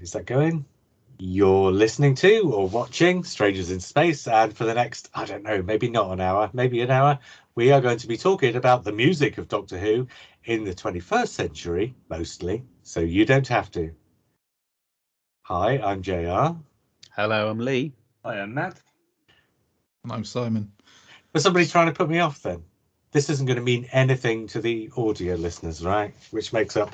Is that going? You're listening to or watching Strangers in Space, and for the next, I don't know, maybe not an hour, maybe an hour, we are going to be talking about the music of Doctor Who in the 21st century, mostly, so you don't have to. Hi, I'm JR. Hello, I'm Lee. I am Matt. And I'm Simon. Was somebody trying to put me off then? This isn't going to mean anything to the audio listeners, right? Which makes up,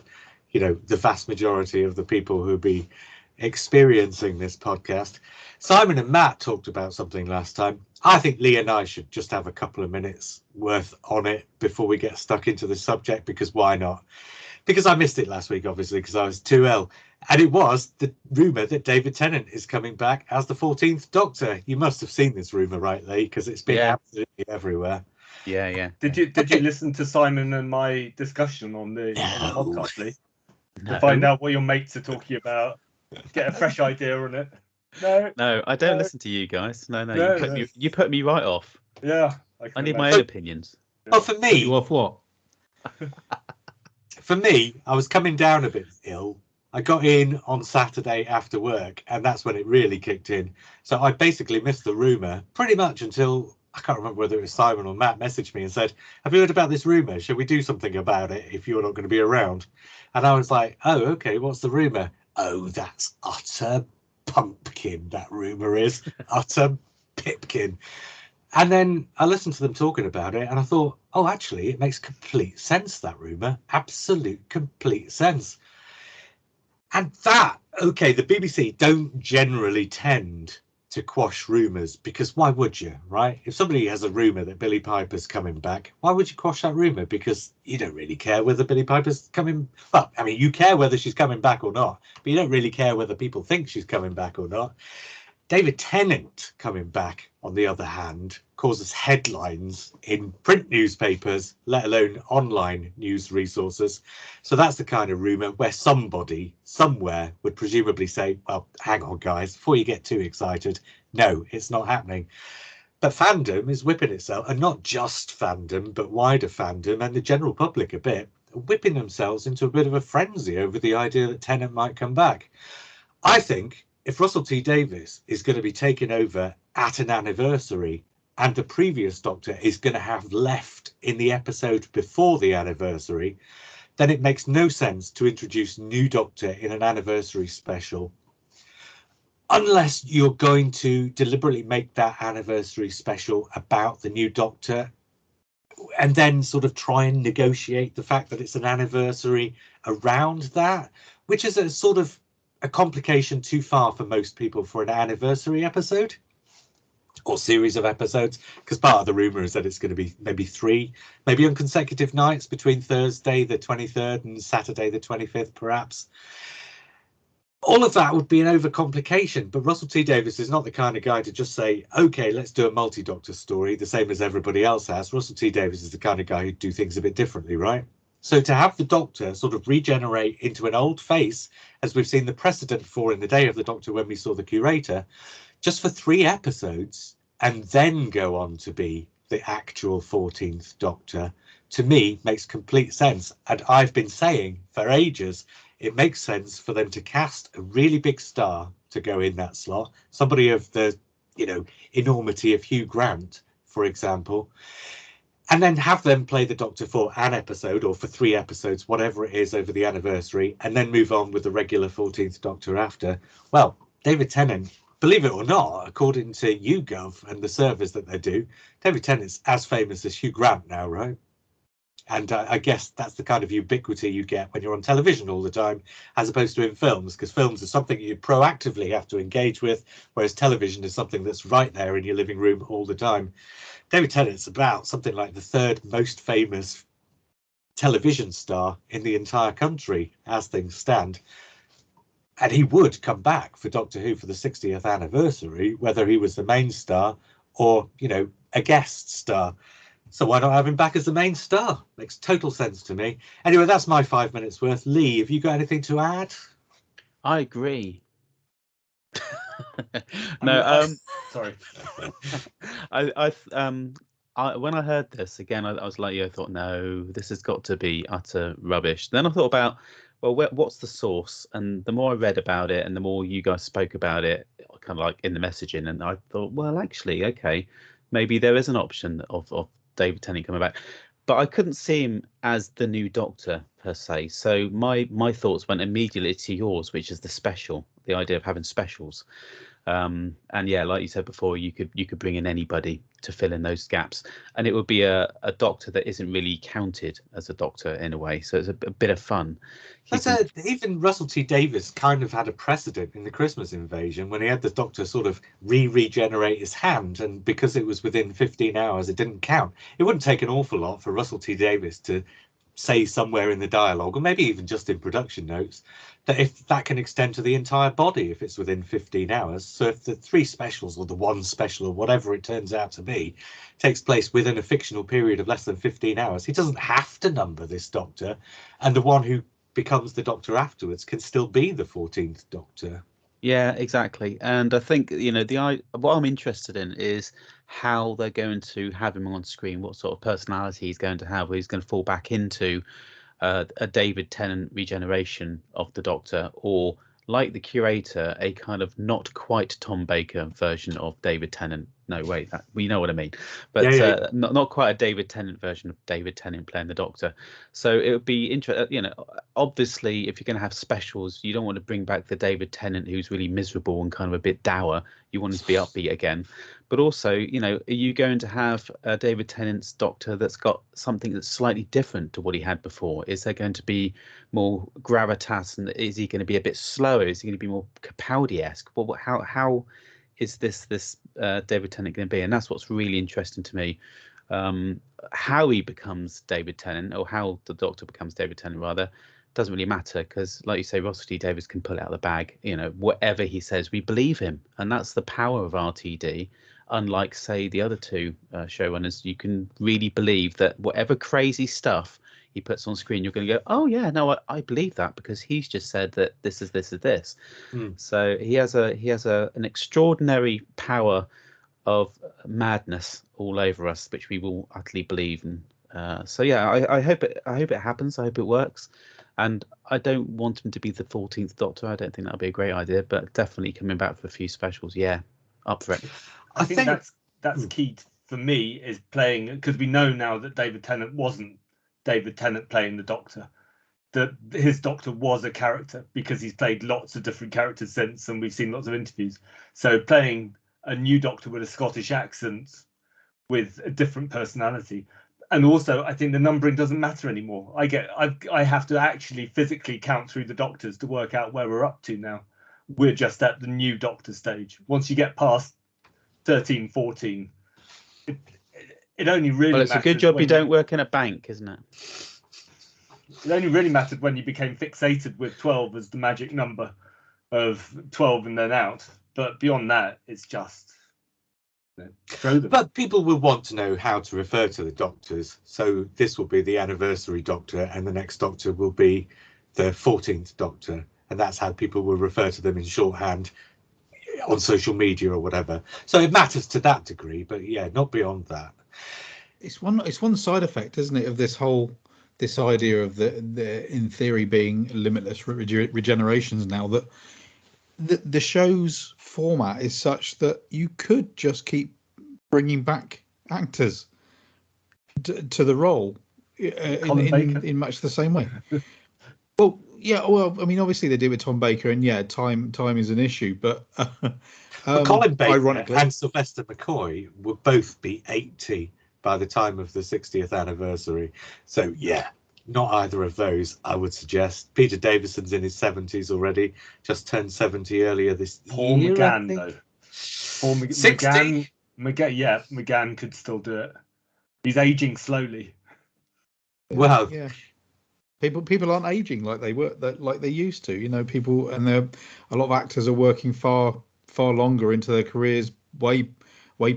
the vast majority of the people who'll be experiencing this podcast. Simon and Matt talked about something last time. I think Lee and I should just have a couple of minutes worth on it before we get stuck into the subject, because why not? Because I missed it last week, obviously, because I was too ill. And it was the rumour that David Tennant is coming back as the 14th Doctor. You must have seen this rumour, right, Lee? Because it's been absolutely everywhere. Yeah. Did you listen to Simon and my discussion on the podcast, Lee? To find out what your mates are talking about, get a fresh idea on it. No, I don't listen to you guys. No. You put me right off. Yeah, I need my own opinions. Well, for me, You off what? For me, I was coming down a bit ill. I got in on Saturday after work, and that's when it really kicked in. So I basically missed the rumour pretty much until, I can't remember whether it was Simon or Matt messaged me and said, have you heard about this rumour? Shall we do something about it if you're not going to be around? And I was like, oh, okay, what's the rumour? Oh, that's utter pumpkin, that rumour is. Utter pipkin. And then I listened to them talking about it and I thought, oh, actually, it makes complete sense, that rumour. Absolute complete sense. And that, okay, the BBC don't generally tend to quash rumours, because why would you, right? If somebody has a rumour that Billie Piper's coming back, why would you quash that rumour? Because you don't really care whether Billie Piper's coming. Well, I mean, you care whether she's coming back or not, but you don't really care whether people think she's coming back or not. David Tennant coming back, on the other hand, causes headlines in print newspapers, let alone online news resources. So that's the kind of rumour where somebody somewhere would presumably say, well, hang on, guys, before you get too excited, no, it's not happening. But fandom is whipping itself, and not just fandom, but wider fandom and the general public a bit, whipping themselves into a bit of a frenzy over the idea that Tennant might come back. I think if Russell T Davies is going to be taken over at an anniversary and the previous Doctor is going to have left in the episode before the anniversary, then it makes no sense to introduce new Doctor in an anniversary special, unless you're going to deliberately make that anniversary special about the new Doctor and then sort of try and negotiate the fact that it's an anniversary around that, which is a sort of a complication too far for most people for an anniversary episode or series of episodes, because part of the rumor is that it's going to be maybe 3, maybe on consecutive nights between Thursday the 23rd and Saturday the 25th, perhaps. All of that would be an overcomplication, but Russell T Davies is not the kind of guy to just say, okay, let's do a multi-Doctor story the same as everybody else has. Russell T Davies is the kind of guy who'd do things a bit differently, right? So to have the Doctor sort of regenerate into an old face, as we've seen the precedent for in the Day of the Doctor when we saw the Curator, just for 3 episodes, and then go on to be the actual 14th Doctor, to me makes complete sense. And I've been saying for ages, it makes sense for them to cast a really big star to go in that slot, somebody of the, enormity of Hugh Grant, for example, and then have them play the Doctor for an episode or for 3 episodes, whatever it is, over the anniversary, and then move on with the regular 14th Doctor after. Well, David Tennant, believe it or not, according to YouGov and the surveys that they do, David Tennant's as famous as Hugh Grant now, right? And I guess that's the kind of ubiquity you get when you're on television all the time, as opposed to in films, because films are something you proactively have to engage with, whereas television is something that's right there in your living room all the time. David Tennant's about something like the 3rd most famous television star in the entire country as things stand. And he would come back for Doctor Who for the 60th anniversary, whether he was the main star or, a guest star. So why not have him back as the main star? Makes total sense to me. Anyway, that's my 5 minutes worth. Lee, have you got anything to add? I agree. Sorry. When I heard this again, I was like, I thought, no, this has got to be utter rubbish. Then I thought about well, what's the source? And the more I read about it and the more you guys spoke about it, kind of like in the messaging, and I thought, well, actually, okay, maybe there is an option of David Tennant coming back. But I couldn't see him as the new Doctor per se. So my thoughts went immediately to yours, which is the special, the idea of having specials. And yeah, like you said before, you could bring in anybody to fill in those gaps, and it would be a doctor that isn't really counted as a doctor in a way. So it's a bit of fun. Even Russell T Davies kind of had a precedent in the Christmas Invasion when he had the Doctor sort of regenerate his hand, and because it was within 15 hours, it didn't count. It wouldn't take an awful lot for Russell T Davies to say somewhere in the dialogue, or maybe even just in production notes, that if that can extend to the entire body if it's within 15 hours. So if the 3 specials or the 1 special or whatever it turns out to be takes place within a fictional period of less than 15 hours, he doesn't have to number this Doctor, and the one who becomes the Doctor afterwards can still be the 14th Doctor. Yeah, exactly. And I think, what I'm interested in is how they're going to have him on screen, what sort of personality he's going to have, where he's going to fall back into a David Tennant regeneration of the Doctor, or like the Curator, a kind of not quite Tom Baker version of David Tennant. No, wait, you know what I mean. But yeah. Not quite a David Tennant version of David Tennant playing the Doctor. So it would be interesting. Obviously, if you're going to have specials, you don't want to bring back the David Tennant who's really miserable and kind of a bit dour. You want him to be upbeat again. But also, are you going to have David Tennant's Doctor that's got something that's slightly different to what he had before? Is there going to be more gravitas, and is he going to be a bit slower? Is he going to be more Capaldi-esque? Well, how is this David Tennant going to be? And that's what's really interesting to me. How he becomes David Tennant, or how the Doctor becomes David Tennant, rather, doesn't really matter, because, like you say, Russell T Davies can pull it out of the bag. Whatever he says, we believe him, and that's the power of RTD. Unlike, say, the other 2 showrunners, you can really believe that whatever crazy stuff he puts on screen, you're going to go, oh yeah, no, I believe that, because he's just said that this is this. So he has an extraordinary power of madness all over us, which we will utterly believe. And so yeah, I hope it happens. I hope it works. And I don't want him to be the 14th Doctor. I don't think that would be a great idea, but definitely coming back for a few specials. Yeah, up for it. I think that's key for me, is playing, because we know now that David Tennant wasn't David Tennant playing the Doctor. That his Doctor was a character, because he's played lots of different characters since, and we've seen lots of interviews. So playing a new Doctor with a Scottish accent, with a different personality. And also, I think the numbering doesn't matter anymore. I have to actually physically count through the Doctors to work out where we're up to now. We're just at the new Doctor stage. Once you get past 13, 14, it only really matters. It's a good job you don't work in a bank, isn't it? It only really mattered when you became fixated with 12 as the magic number of 12 and then out. But beyond that, it's just throw them. But people will want to know how to refer to the Doctors. So this will be the anniversary Doctor, and the next Doctor will be the 14th Doctor. And that's how people will refer to them in shorthand on social media or whatever. So it matters to that degree, but yeah, not beyond that. It's one side effect, isn't it, of this idea of the in theory being limitless regenerations now, that the show's format is such that you could just keep bringing back actors to the role in much the same way. Well, yeah. Well, I mean, obviously they did with Tom Baker, and yeah, time is an issue. But Colin Baker ironically, and Sylvester McCoy will both be 80 by the time of the 60th anniversary. So yeah, not either of those, I would suggest. Peter Davison's in his 70s already, just turned 70 earlier this Paul year. McGann, though. Paul 60? McGann could still do it. He's aging slowly. Well, yeah. People aren't aging like they used to. People, and a lot of actors are working far longer into their careers, way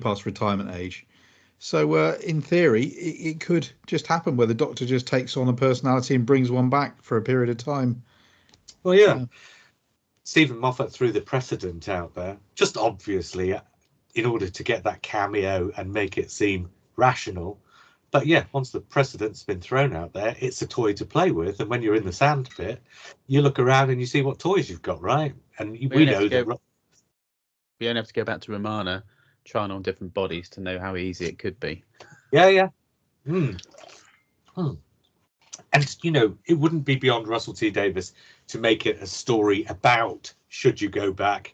past retirement age. So in theory, it could just happen where the Doctor just takes on a personality and brings one back for a period of time. Well, yeah. Stephen Moffat threw the precedent out there, just obviously in order to get that cameo and make it seem rational. But yeah, once the precedent's been thrown out there, it's a toy to play with. And when you're in the sand pit, you look around and you see what toys you've got, right? And we know that. We only have to go back to Romana, trying on different bodies to know how easy it could be. Yeah. And, it wouldn't be beyond Russell T Davies to make it a story about should you go back,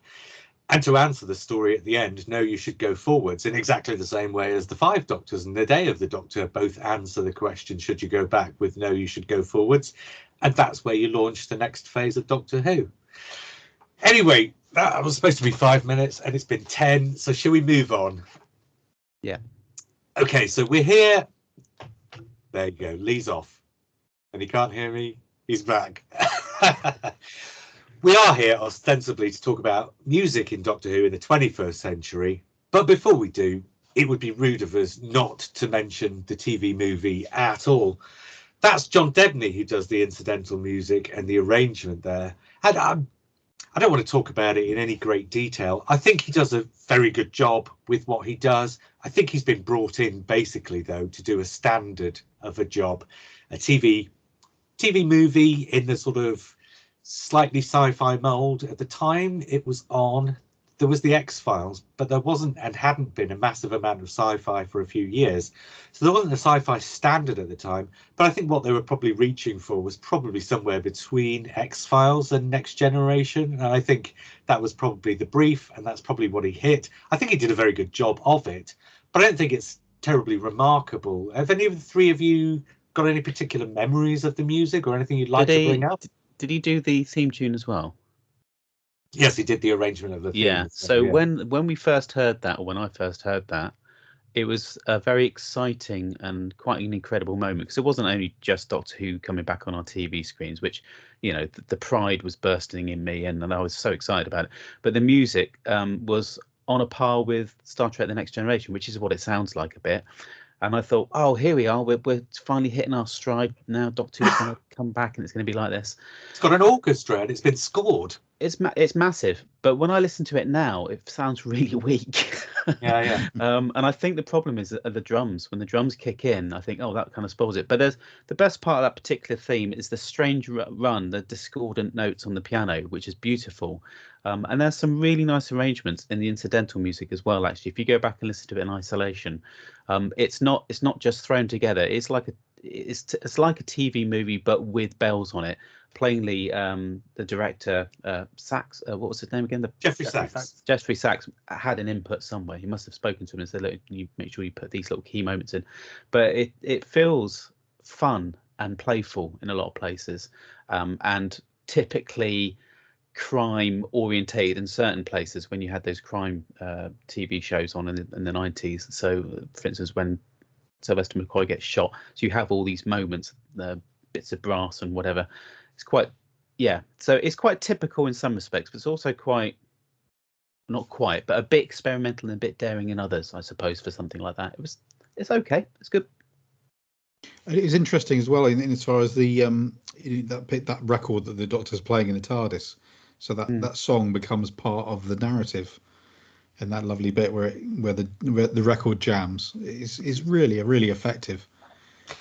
and to answer the story at the end, no, you should go forwards, in exactly the same way as the Five Doctors and the Day of the Doctor both answer the question, should you go back, with no, you should go forwards. And that's where you launch the next phase of Doctor Who. Anyway, that was supposed to be 5 minutes and it's been 10. So shall we move on? Yeah. Okay, so we're here. There you go. Lee's off. And he can't hear me. He's back. We are here ostensibly to talk about music in Doctor Who in the 21st century. But before we do, it would be rude of us not to mention the TV movie at all. That's John Debney who does the incidental music and the arrangement there. And I don't want to talk about it in any great detail. I think he does a very good job with what he does. I think he's been brought in basically, though, to do a standard of a job. A TV movie in the sort of slightly sci-fi mold. At the time it was on, there was the X-Files, but there wasn't and hadn't been a massive amount of sci-fi for a few years. So there wasn't a sci-fi standard at the time, but I think what they were probably reaching for was probably somewhere between X-Files and Next Generation. And I think that was probably the brief, and that's probably what he hit. I think he did a very good job of it, but I don't think it's terribly remarkable. Have any of the three of you got any particular memories of the music or anything you'd like to bring up? Did he do the theme tune as well? Yes, he did the arrangement of the theme. Yeah. So when we first heard that, or when I first heard that, it was a very exciting and quite an incredible moment, because it wasn't only just Doctor Who coming back on our TV screens, which, the pride was bursting in me, and I was so excited about it. But the music was on a par with Star Trek: The Next Generation, which is what it sounds like a bit. And I thought, oh, here we are. We're finally hitting our stride now. Doctor Who's going to come back, and it's going to be like this. It's got an orchestra, and it's been scored. It's massive, but when I listen to it now, it sounds really weak. Yeah. And I think the problem is the drums. When the drums kick in, I think, oh, that kind of spoils it. But there's the best part of that particular theme is the strange run, the discordant notes on the piano, which is beautiful. And there's some really nice arrangements in the incidental music as well. Actually, if you go back and listen to it in isolation, it's not just thrown together. It's like a TV movie, but with bells on it. Plainly, the director, Sachs, what was his name again? Jeffrey Sachs. Jeffrey Sachs had an input somewhere. He must have spoken to him and said, look, you make sure you put these little key moments in. But it feels fun and playful in a lot of places, and typically crime orientated in certain places when you had those crime TV shows on in the 90s. So, for instance, when Sylvester McCoy gets shot, so you have all these moments, bits of brass and whatever. It's quite, so it's quite typical in some respects, but it's also not quite, but a bit experimental and a bit daring in others, I suppose, for something like that. It's okay. It's good. It is interesting as well in as far as the that record that the Doctor's playing in the TARDIS. So that song becomes part of the narrative, and that lovely bit where the record jams is really effective.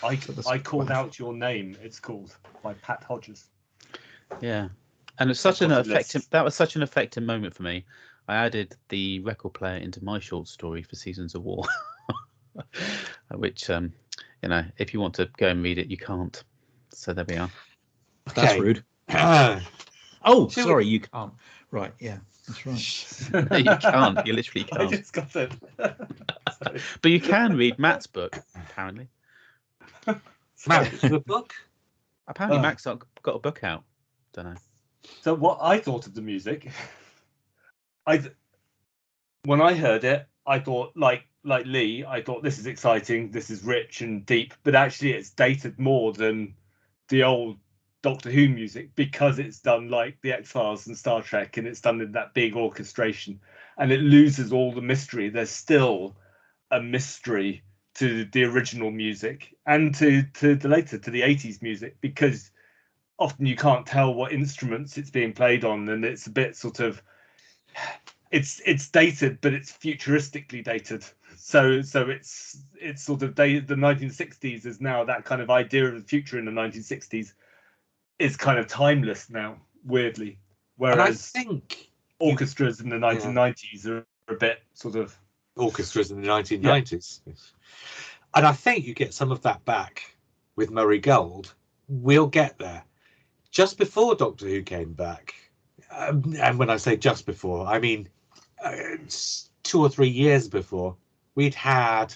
I called out your name. It's called by Pat Hodges. Yeah, and it's such an effective. That was such an effective moment for me. I added the record player into my short story for Seasons of War, which if you want to go and read it, you can't. So there we are. Okay. That's rude. Sorry, you can't. Right, yeah, that's right. No, you can't. You literally can't. I just got it. But you can read Matt's book, apparently. Matt's the book? Apparently, Matt's got a book out. Don't know. So what I thought of the music, when I heard it, I thought like Lee, I thought this is exciting, this is rich and deep, but actually it's dated more than the old Doctor Who music, because it's done like the X-Files and Star Trek, and it's done in that big orchestration, and it loses all the mystery. There's still a mystery to the original music and to the 80s music, because often you can't tell what instruments it's being played on, and it's a bit sort of it's dated, but it's futuristically dated. So it's sort of the 1960s is now that kind of idea of the future in the 1960s is kind of timeless now, weirdly. And I Whereas think orchestras in the 1990s are a bit sort of orchestras in the 1990s. And I think you get some of that back with Murray Gold. We'll get there. Just before Doctor Who came back, and when I say just before, I mean 2 or 3 years before, we'd had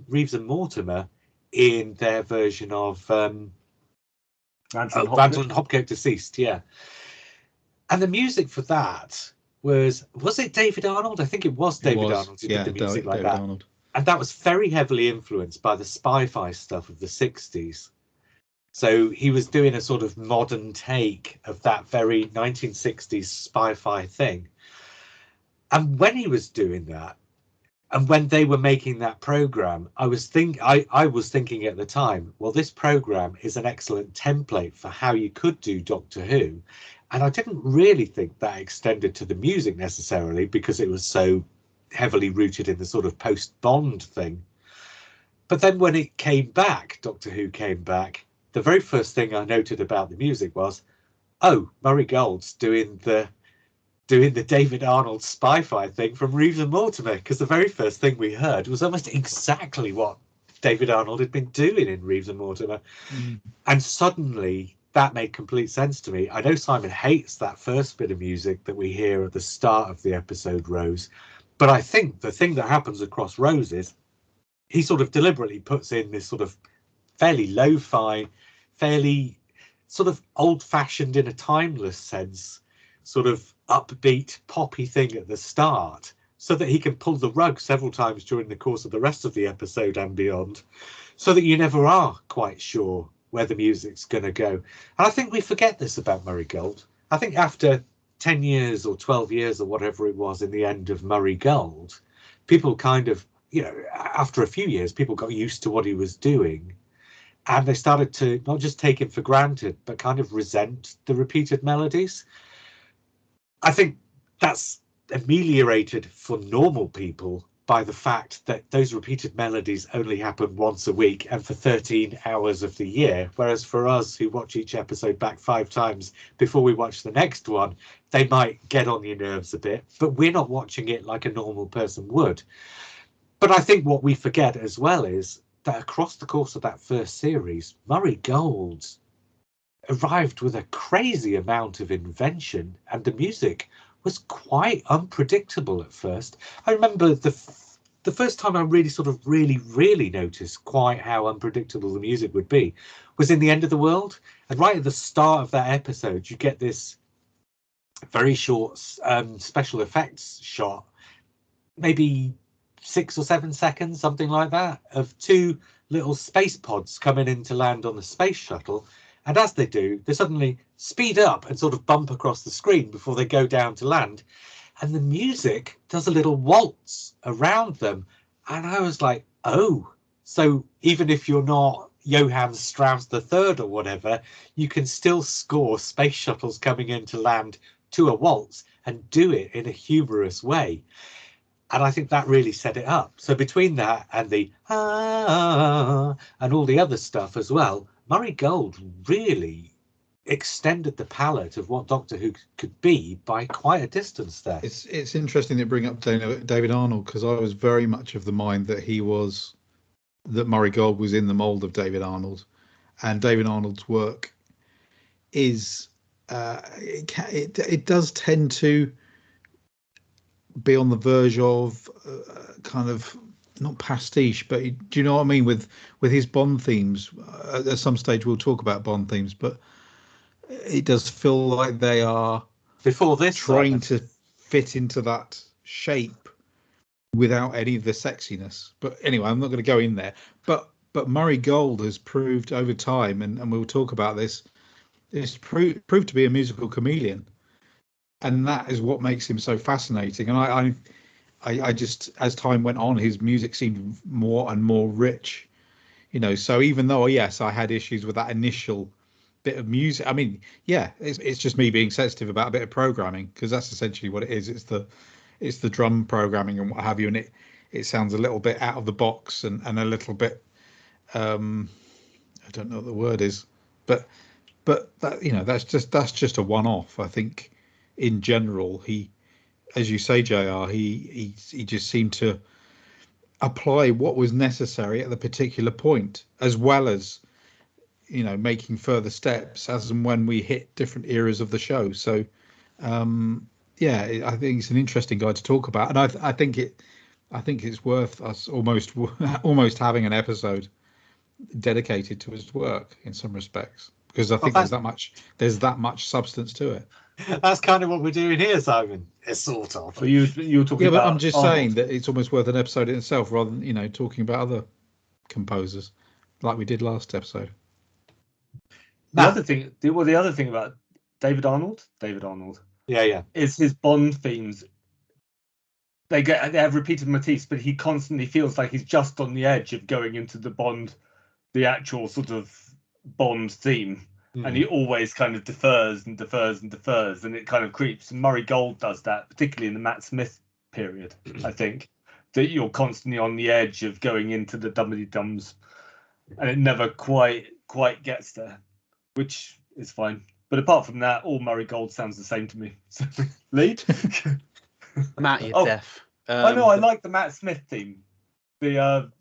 Reeves and Mortimer in their version of Randall and Hopkirk Deceased, yeah. And the music for that was it David Arnold? I think it was David Arnold who did the music like David that. Arnold. And that was very heavily influenced by the Spy-Fi stuff of the 60s. So he was doing a sort of modern take of that very 1960s Spy-Fi thing. And when he was doing that, and when they were making that program, I was thinking at the time, well, this program is an excellent template for how you could do Doctor Who. And I didn't really think that extended to the music necessarily, because it was so heavily rooted in the sort of post-Bond thing. But then when it came back, Doctor Who came back, the very first thing I noted about the music was, oh, Murray Gold's doing the David Arnold Spy-Fi thing from Reeves and Mortimer, because the very first thing we heard was almost exactly what David Arnold had been doing in Reeves and Mortimer. And suddenly that made complete sense to me. I know Simon hates that first bit of music that we hear at the start of the episode Rose, but I think the thing that happens across Rose is he sort of deliberately puts in this sort of fairly lo-fi, fairly sort of old-fashioned in a timeless sense, sort of upbeat poppy thing at the start, so that he can pull the rug several times during the course of the rest of the episode and beyond, so that you never are quite sure where the music's going to go. And I think we forget this about Murray Gold. I think after 10 years or 12 years or whatever it was in the end of Murray Gold, people kind of, after a few years, people got used to what he was doing, and they started to not just take him for granted, but kind of resent the repeated melodies. I think that's ameliorated for normal people by the fact that those repeated melodies only happen once a week and for 13 hours of the year, whereas for us who watch each episode back 5 times before we watch the next one, they might get on your nerves a bit, but we're not watching it like a normal person would. But I think what we forget as well is that across the course of that first series, Murray Gold arrived with a crazy amount of invention, and the music was quite unpredictable at first. I remember the first time I really noticed quite how unpredictable the music would be was in The End of the World. And right at the start of that episode, you get this very short special effects shot, maybe 6 or 7 seconds, something like that, of 2 little space pods coming in to land on the space shuttle. And as they do, they suddenly speed up and sort of bump across the screen before they go down to land. And the music does a little waltz around them. And I was like, oh, so even if you're not Johann Strauss III or whatever, you can still score space shuttles coming in to land to a waltz and do it in a humorous way. And I think that really set it up. So between that and the and all the other stuff as well, Murray Gold really extended the palette of what Doctor Who could be by quite a distance there. It's interesting to bring up David Arnold, because I was very much of the mind that Murray Gold was in the mould of David Arnold, and David Arnold's work is it does tend to be on the verge of kind of not pastiche, but do you know what I mean, with his Bond themes? At some stage we'll talk about Bond themes, but it does feel like they are before this trying to fit into that shape without any of the sexiness. But anyway, I'm not going to go in there. But Murray Gold has proved over time, and we'll talk about this, it's proved to be a musical chameleon, and that is what makes him so fascinating. And I just, as time went on, his music seemed more and more rich, so even though, yes, I had issues with that initial bit of music, I mean, yeah, it's just me being sensitive about a bit of programming, because that's essentially what it is. It's the drum programming and what have you, and it sounds a little bit out of the box and a little bit I don't know what the word is, but that, you know, that's just a one-off. I think in general, he, as you say, JR, he just seemed to apply what was necessary at the particular point, as well as, you know, making further steps as and when we hit different eras of the show. So yeah, I think it's an interesting guy to talk about, and I think it's worth us almost having an episode dedicated to his work in some respects, because I think there's that much substance to it. That's kind of what we're doing here, Simon. It's sort of. Or you were talking Yeah, but about I'm just Arnold. saying that it's almost worth an episode in itself, rather than, you know, talking about other composers like we did last episode. The other thing about David Arnold, Yeah. is his Bond themes. They have repeated motifs, but he constantly feels like he's just on the edge of going into the actual sort of Bond theme, and he always kind of defers, and it kind of creeps. And Murray Gold does that, particularly in the Matt Smith period. I think that you're constantly on the edge of going into the dumbity-dums, and it never quite gets there, which is fine. But apart from that, all Murray Gold sounds the same to me. Lead? Matt, you're deaf. I know, I like the Matt Smith theme. The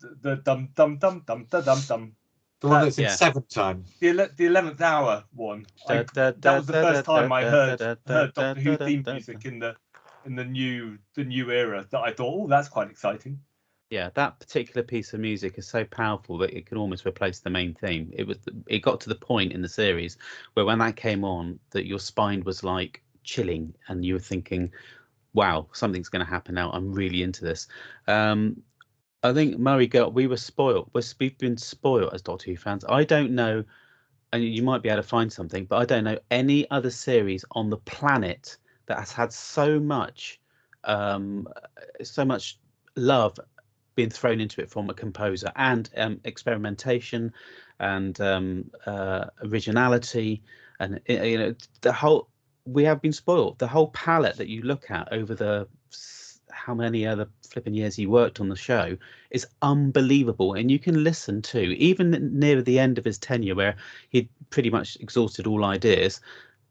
dum dum dum dum dum dum dum. The one that's in 7th time. The 11th hour one. That was the first time I heard Doctor Who theme music in the new era that I thought, oh, that's quite exciting. Yeah, that particular piece of music is so powerful that it can almost replace the main theme. It got to the point in the series where when that came on, that your spine was like chilling, and you were thinking, wow, something's going to happen now. I'm really into this. I think Murray Gold, we were spoiled. We've been spoiled as Doctor Who fans. I don't know, and you might be able to find something, but I don't know any other series on the planet that has had so much love being thrown into it from a composer, and experimentation, and originality, and you know, the whole. We have been spoiled. The whole palette that you look at over the how many other flipping years he worked on the show is unbelievable, and you can listen to, even near the end of his tenure where he'd pretty much exhausted all ideas,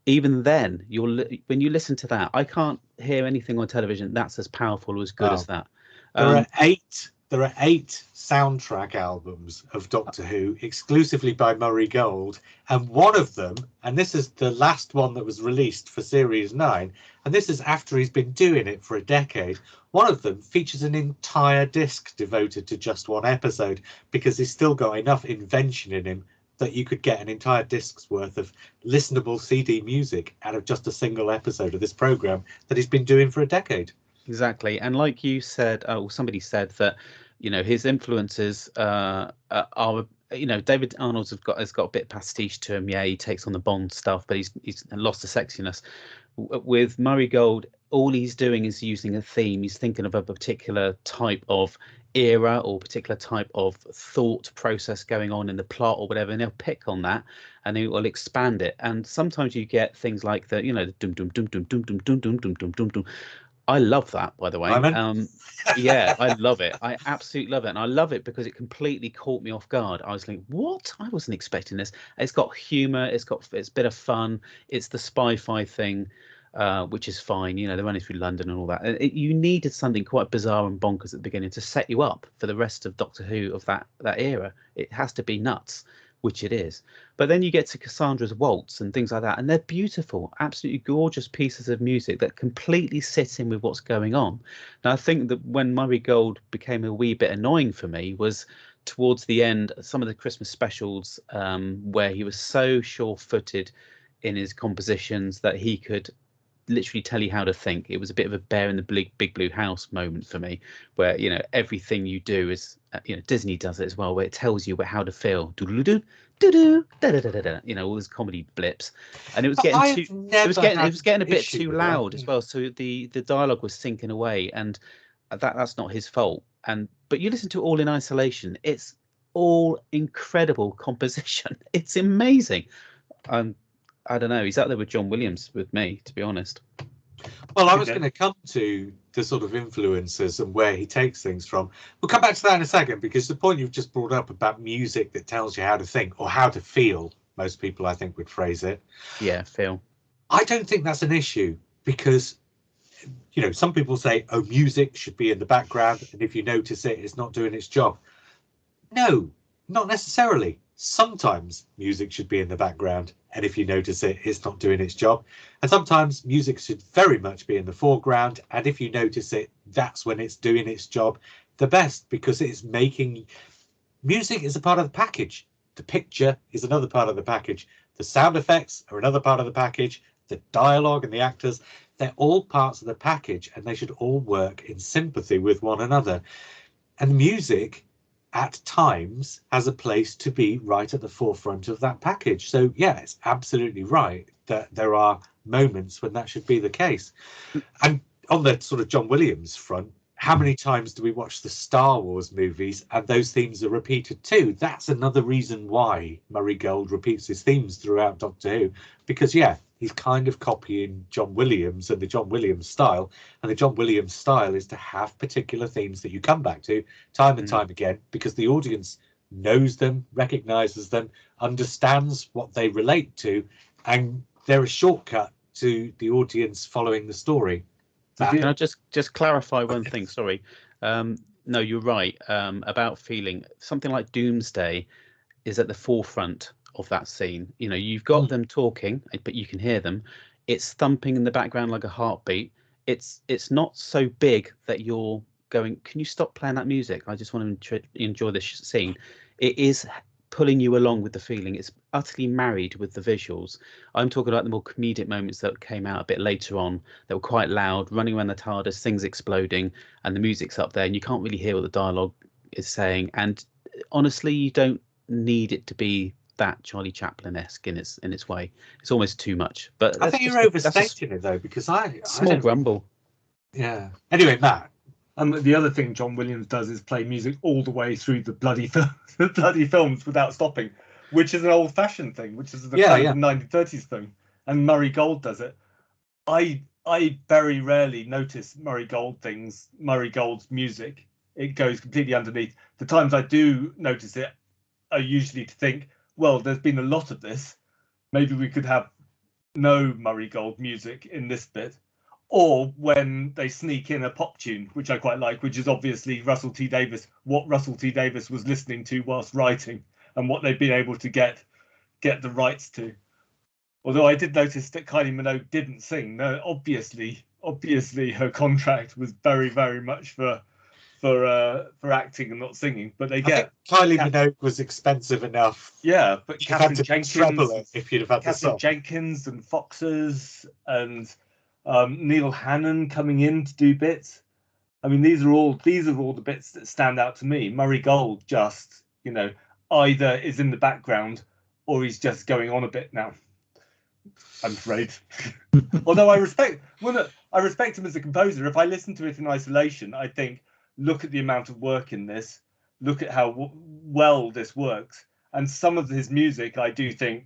even then when you listen to that, I can't hear anything on television that's as powerful or as good as that. There are 8 soundtrack albums of Doctor Who exclusively by Murray Gold, and one of them, and this is the last one that was released for Series 9, and this is after he's been doing it for a decade, one of them features an entire disc devoted to just one episode, because he's still got enough invention in him that you could get an entire disc's worth of listenable CD music out of just a single episode of this program that he's been doing for a decade. Exactly, and like you said, somebody said that, you know, his influences are, you know, David Arnold's has got a bit pastiche to him. Yeah, he takes on the Bond stuff, but he's lost the sexiness. With Murray Gold, all he's doing is using a theme. He's thinking of a particular type of era or particular type of thought process going on in the plot or whatever, and he'll pick on that and he will expand it. And sometimes you get things like the, you know, the dum dum dum dum dum dum dum dum dum dum dum dum. I love that, by the way. Yeah, I love it. I absolutely love it. And I love it because it completely caught me off guard. I was like, what? I wasn't expecting this. It's got humor. It's a bit of fun. It's the spy-fi thing, which is fine. You know, they're running through London and all that. You needed something quite bizarre and bonkers at the beginning to set you up for the rest of Doctor Who of that era. It has to be nuts, which it is. But then you get to Cassandra's Waltz and things like that, and they're beautiful, absolutely gorgeous pieces of music that completely sit in with what's going on. Now, I think that when Murray Gold became a wee bit annoying for me was towards the end, some of the Christmas specials, where he was so sure-footed in his compositions that he could literally tell you how to think. It was a bit of a bear in the big blue house moment for me, where, you know, everything you do is, you know, Disney does it as well, where it tells you how to feel. Do-do-do, do-do, da-da-da-da-da, you know, all those comedy blips, and it was getting a bit too loud as well. So the dialogue was sinking away, and that's not his fault. But you listen to it all in isolation, it's all incredible composition. It's amazing. I don't know. He's up there with John Williams with me, to be honest. Well, I was going to come to the sort of influences and where he takes things from. We'll come back to that in a second, because the point you've just brought up about music that tells you how to think or how to feel, most people, I think, would phrase it. Yeah, feel. I don't think that's an issue, because, you know, some people say, oh, music should be in the background, and if you notice it, it's not doing its job. No, not necessarily. Sometimes music should be in the background, and if you notice it, it's not doing its job. And sometimes music should very much be in the foreground, and if you notice it, that's when it's doing its job the best, because it's making music is a part of the package. The picture is another part of the package. The sound effects are another part of the package. The dialogue and the actors, they're all parts of the package, and they should all work in sympathy with one another. And music at times has a place to be right at the forefront of that package. So yeah, it's absolutely right that there are moments when that should be the case. And on the sort of John Williams front, how many times do we watch the Star Wars movies and those themes are repeated too? That's another reason why Murray Gold repeats his themes throughout Doctor Who, because yeah, he's kind of copying John Williams and the John Williams style, and the John Williams style is to have particular themes that you come back to time and time again, because the audience knows them, recognizes them, understands what they relate to, and they're a shortcut to the audience following the story. Can I just clarify one thing? Sorry. No, you're right about feeling. Something like Doomsday is at the forefront of that scene. You know, you've got them talking, but you can hear them. It's thumping in the background like a heartbeat. It's not so big that you're going, can you stop playing that music? I just want to enjoy this scene. It is pulling you along with the feeling. It's utterly married with the visuals. I'm talking about the more comedic moments that came out a bit later on that were quite loud, running around the TARDIS, things exploding, and the music's up there, and you can't really hear what the dialogue is saying. And honestly, you don't need it to be that Charlie Chaplin-esque in its way. It's almost too much. But I think you're overstating it though, because small grumble. Yeah. Anyway, Matt. The other thing John Williams does is play music all the way through the bloody films without stopping, which is an old-fashioned thing, which is the kind of 1930s thing. And Murray Gold does it. I very rarely notice Murray Gold's music. It goes completely underneath. The times I do notice it are usually to think, well, there's been a lot of this. Maybe we could have no Murray Gold music in this bit. Or when they sneak in a pop tune, which I quite like, which is obviously Russell T Davies, what Russell T Davies was listening to whilst writing, and what they've been able to get the rights to. Although I did notice that Kylie Minogue didn't sing. No, obviously her contract was very, very much for acting and not singing. But I think Kylie Minogue was expensive enough. Yeah, but Catherine Jenkins, if you'd have had Catherine Jenkins and Foxes and Neil Hannon coming in to do bits. I mean, these are all the bits that stand out to me. Murray Gold just, either is in the background or he's just going on a bit now. I'm afraid. Although I respect him as a composer. If I listen to it in isolation, I think, look at the amount of work in this. Look at how well this works. And some of his music, I do think,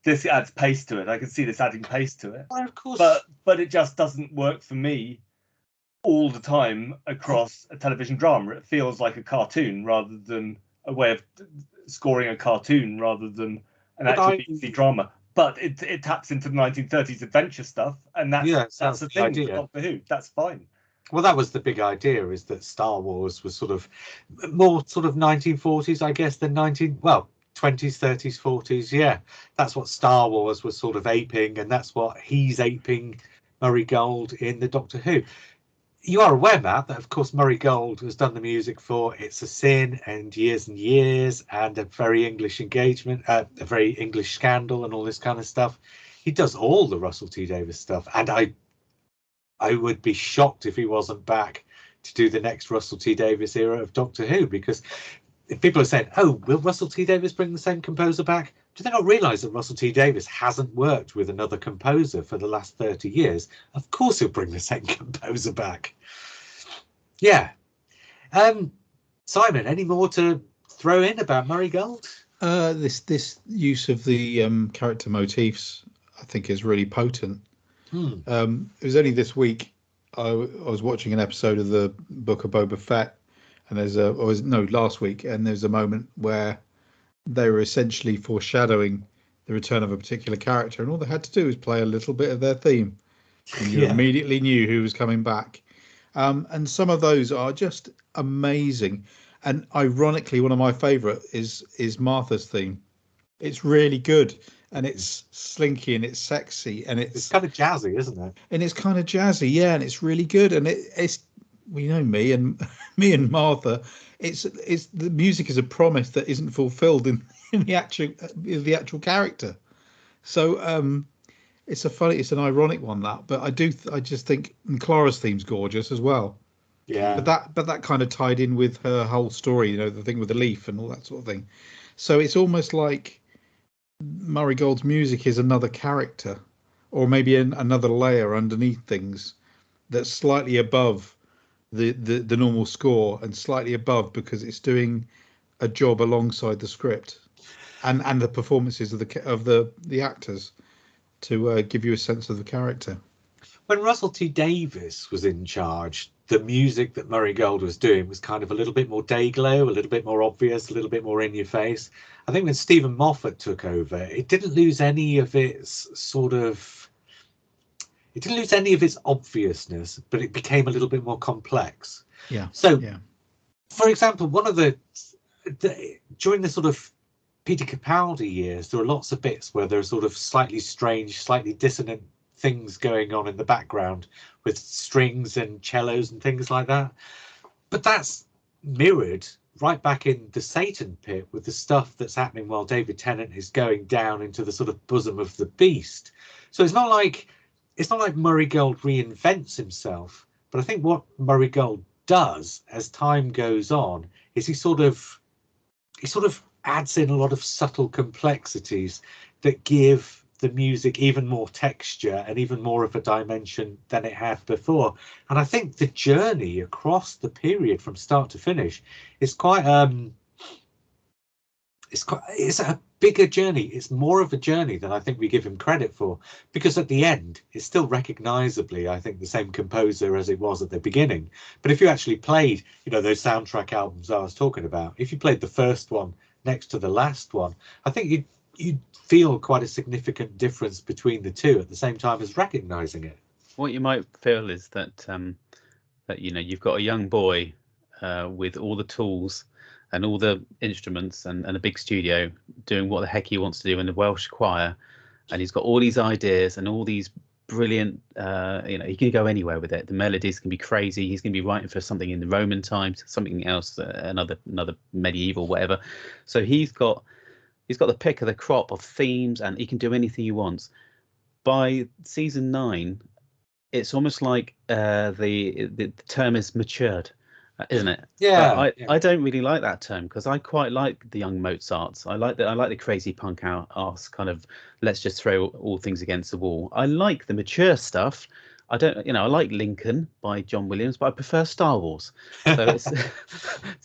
this adds pace to it. I can see this adding pace to it. Well, of course. But it just doesn't work for me all the time across a television drama. It feels like a cartoon rather than a way of scoring a cartoon rather than an actual BBC drama. But it taps into the 1930s adventure stuff, and that's the thing with Doctor Who. That's fine. Well, that was the big idea, is that Star Wars was sort of more sort of 1940s, I guess, than 20s, 30s, 40s. Yeah, that's what Star Wars was sort of aping, and that's what he's aping Murray Gold in the Doctor Who. You are aware, Matt, that of course Murray Gold has done the music for It's a Sin and Years, and A Very English Engagement, A Very English Scandal, and all this kind of stuff. He does all the Russell T Davies stuff, and I would be shocked if he wasn't back to do the next Russell T Davies era of Doctor Who, because if people are saying, oh, will Russell T Davies bring the same composer back? Do they not realise that Russell T Davies hasn't worked with another composer for the last 30 years? Of course he'll bring the same composer back. Yeah. Simon, any more to throw in about Murray Gold? This use of the character motifs, I think, is really potent. It was only this week I was watching an episode of the Book of Boba Fett, and last week, and there's a moment where they were essentially foreshadowing the return of a particular character, and all they had to do was play a little bit of their theme, and you immediately knew who was coming back. And some of those are just amazing. And ironically, one of my favourite is Martha's theme. It's really good, and it's slinky, and it's sexy, and It's kind of jazzy, isn't it? and it's kind of jazzy, yeah, and it's really good. And it's we know me and me and Martha. It's the music is a promise that isn't fulfilled in the actual character. So it's an ironic one, that, but I just think Clara's theme's gorgeous as well. Yeah. But that kind of tied in with her whole story, you know, the thing with the leaf and all that sort of thing. So it's almost like Murray Gold's music is another character, or maybe another layer underneath things that's slightly above the normal score, and slightly above because it's doing a job alongside the script and the performances of the actors to give you a sense of the character. When Russell T Davies was in charge, the music that Murray Gold was doing was kind of a little bit more day glow, a little bit more obvious, a little bit more in your face. I think when Stephen Moffat took over, it didn't lose any of its obviousness, but it became a little bit more complex. Yeah. So, yeah. For example, one of during the sort of Peter Capaldi years, there are lots of bits where there are sort of slightly strange, slightly dissonant things going on in the background with strings and cellos and things like that. But that's mirrored right back in the Satan pit with the stuff that's happening while David Tennant is going down into the sort of bosom of the beast. So it's not like Murray Gold reinvents himself, but I think what Murray Gold does as time goes on is he sort of adds in a lot of subtle complexities that give the music even more texture and even more of a dimension than it had before. And I think the journey across the period from start to finish is it's a bigger journey. It's more of a journey than I think we give him credit for, because at the end it's still recognizably, I think, the same composer as it was at the beginning. But if you actually played, those soundtrack albums I was talking about, if you played the first one next to the last one, I think you'd feel quite a significant difference between the two at the same time as recognizing it. What you might feel is that you've got a young boy with all the tools and all the instruments and a big studio doing what the heck he wants to do in the Welsh choir, and he's got all these ideas and all these brilliant he can go anywhere with it. The melodies can be crazy. He's going to be writing for something in the Roman times, something else, another medieval, whatever. So he's got the pick of the crop of themes, and he can do anything he wants. By season 9, it's almost like the term is matured, isn't it? Yeah. I don't really like that term, because I quite like the young Mozarts. I like the crazy punk ass kind of, let's just throw all things against the wall. I like the mature stuff. I don't, I like Lincoln by John Williams, but I prefer Star Wars. So it's, do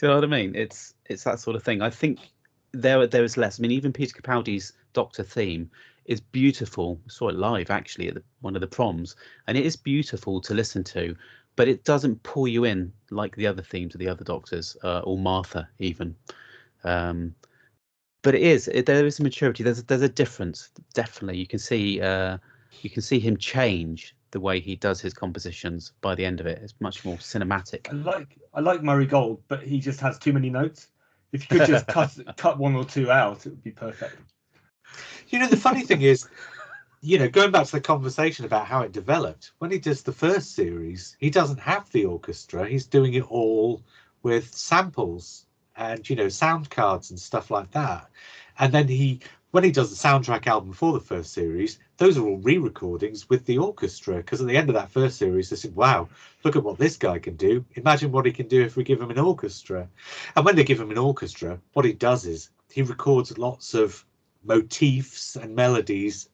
you know what I mean? It's that sort of thing. I think there is less. I mean, even Peter Capaldi's Doctor theme is beautiful. I saw it live actually at one of the proms, and it is beautiful to listen to, but it doesn't pull you in like the other themes of the other Doctors, or Martha even. But there is a maturity. There's a difference. Definitely, you can see him change the way he does his compositions. By the end of it, it's much more cinematic. I like Murray Gold, but he just has too many notes. If you could just cut one or two out, it would be perfect. The funny thing is, going back to the conversation about how it developed, when he does the first series, he doesn't have the orchestra. He's doing it all with samples and, sound cards and stuff like that. And then when he does the soundtrack album for the first series, those are all re-recordings with the orchestra, because at the end of that first series, they said, wow, look at what this guy can do. Imagine what he can do if we give him an orchestra. And when they give him an orchestra, what he does is he records lots of motifs and melodies,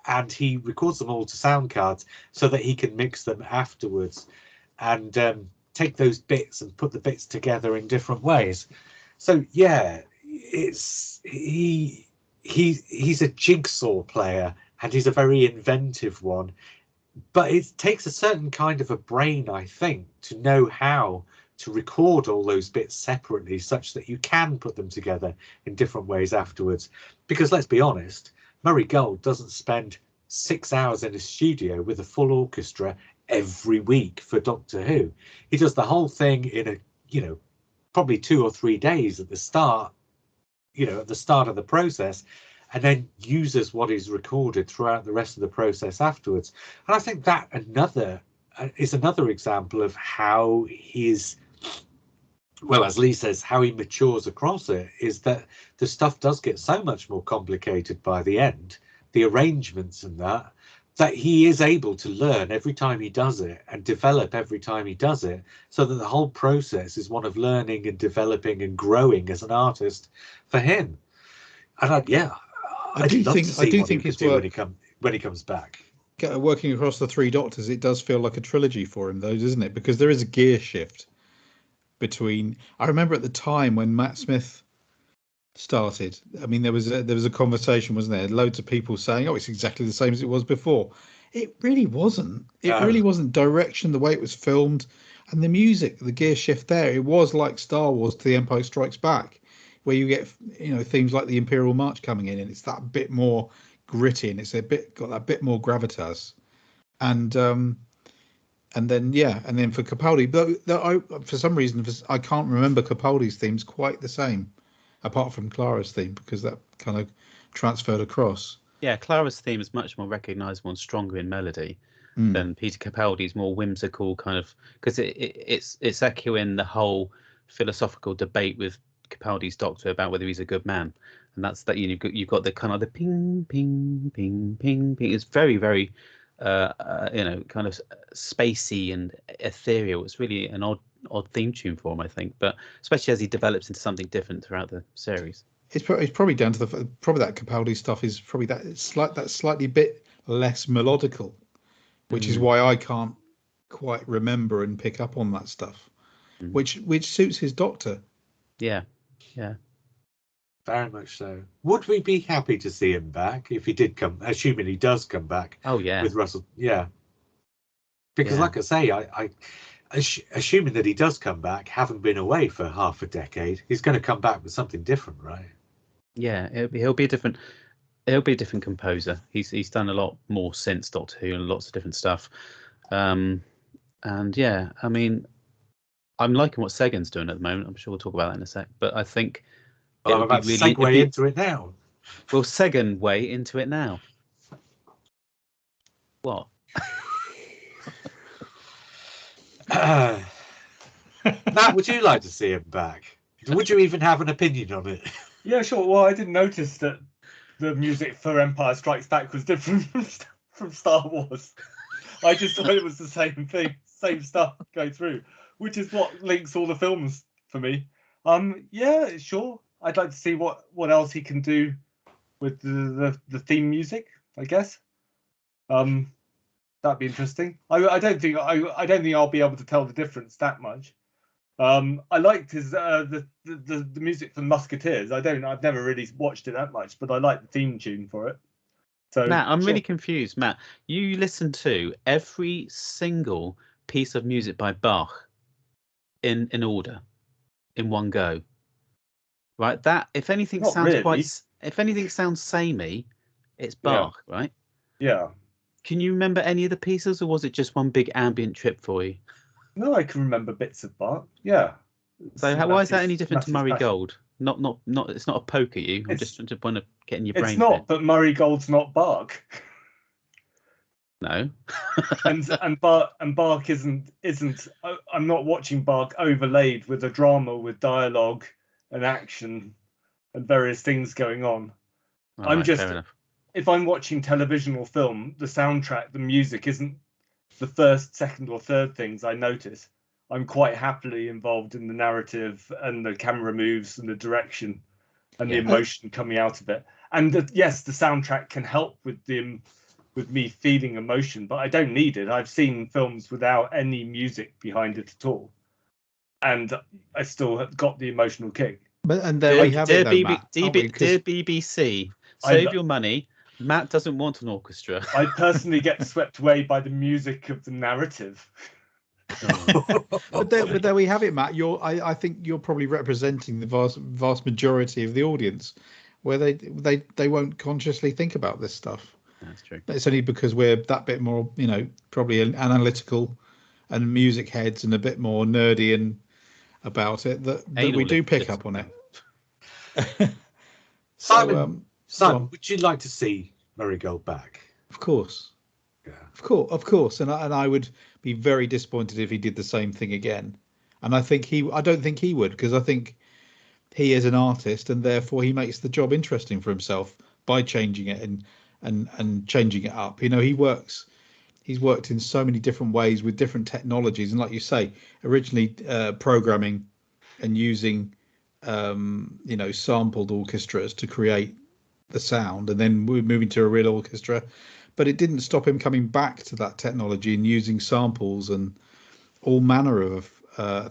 and he records them all to sound cards so that he can mix them afterwards and take those bits and put the bits together in different ways. So yeah, he's a jigsaw player, and he's a very inventive one, but it takes a certain kind of a brain, I think, to know how to record all those bits separately such that you can put them together in different ways afterwards. Because let's be honest, Murray Gold doesn't spend 6 hours in a studio with a full orchestra every week for Doctor Who. He does the whole thing in a, probably 2 or 3 days at the start, at the start of the process, and then uses what is recorded throughout the rest of the process afterwards. And I think that is another example of how as Lee says, how he matures across it, is that the stuff does get so much more complicated by the end, the arrangements and that he is able to learn every time he does it and develop every time he does it, so that the whole process is one of learning and developing and growing as an artist for him. And I do think his work when he comes back. Working across the three Doctors, it does feel like a trilogy for him, though, doesn't it? Because there is a gear shift between. I remember at the time when Matt Smith started. I mean, there was a conversation, wasn't there? Loads of people saying, "Oh, it's exactly the same as it was before." It really wasn't. It really wasn't. Direction, the way it was filmed, and the music, the gear shift there. It was like Star Wars to The Empire Strikes Back, where you get themes like the Imperial March coming in, and it's that bit more gritty, and it's got that bit more gravitas, and then for Capaldi, but for some reason I can't remember Capaldi's themes quite the same, apart from Clara's theme, because that kind of transferred across. Yeah, Clara's theme is much more recognisable and stronger in melody than Peter Capaldi's more whimsical kind of, because it's echoing the whole philosophical debate with Capaldi's Doctor about whether he's a good man, and that's that you've got the kind of the ping ping ping ping ping. It's very very kind of spacey and ethereal. It's really an odd theme tune for him, I think, but especially as he develops into something different throughout the series. It's probably down to that Capaldi stuff is probably that slightly bit less melodical, which is why I can't quite remember and pick up on that stuff, which suits his Doctor. Yeah. Very much so. Would we be happy to see him back if he did come, assuming he does come back? Oh yeah. With Russell, yeah. Because like I say, I assuming that he does come back, having been away for half a decade, he's going to come back with something different, right? Yeah, he'll be a different composer. He's done a lot more since Doctor Who and lots of different stuff. And yeah, I mean, I'm liking what Segan's doing at the moment. I'm sure we'll talk about that in a sec. But I think I'm about to segue into it now. We'll Segan way into it now. What? Matt, would you like to see him back? Would you even have an opinion on it? Yeah, sure. Well, I didn't notice that the music for Empire Strikes Back was different from Star Wars. I just thought it was the same thing, same stuff going through, which is what links all the films for me. Yeah, sure. I'd like to see what else he can do with the theme music, I guess. That'd be interesting. I don't think I'll be able to tell the difference that much. I liked his the music from Musketeers. I've never really watched it that much, but I like the theme tune for it. So Matt, I'm really confused. Matt, you listen to every single piece of music by Bach in order, in one go, right? That if anything Not sounds really. if anything sounds samey, it's Bach, right? Yeah. Can you remember any of the pieces, or was it just one big ambient trip for you? No, I can remember bits of Bach. Yeah. So why is that any different to Murray Gold? Not. It's not a poke at you. I'm just want to get in your brain. It's not, but Murray Gold's not Bach. No. and Bach isn't. I'm not watching Bach overlaid with a drama with dialogue and action and various things going on. All right, fair enough. If I'm watching television or film, the soundtrack, the music isn't the first, second, or third things I notice. I'm quite happily involved in the narrative and the camera moves and the direction and the emotion coming out of it. And yes, the soundtrack can help with me feeling emotion, but I don't need it. I've seen films without any music behind it at all, and I still have got the emotional kick. But and there we have it, though, Matt, dear BBC, save your money Matt doesn't want an orchestra. I personally get swept away by the music of the narrative. But there we have it, Matt. I think you're probably representing the vast majority of the audience, where they won't consciously think about this stuff. That's true. But it's only because we're that bit more, probably analytical and music heads and a bit more nerdy and about it that we do pick up on it. Simon, So, would you like to see Murray Gold back? of course. Yeah. Of course, and I would be very disappointed if he did the same thing again. And I don't think he would, because I think he is an artist, and therefore he makes the job interesting for himself by changing it and changing it up. He's worked in so many different ways with different technologies, and like you say, originally programming and using sampled orchestras to create the sound, and then we're moving to a real orchestra. But it didn't stop him coming back to that technology and using samples and all manner of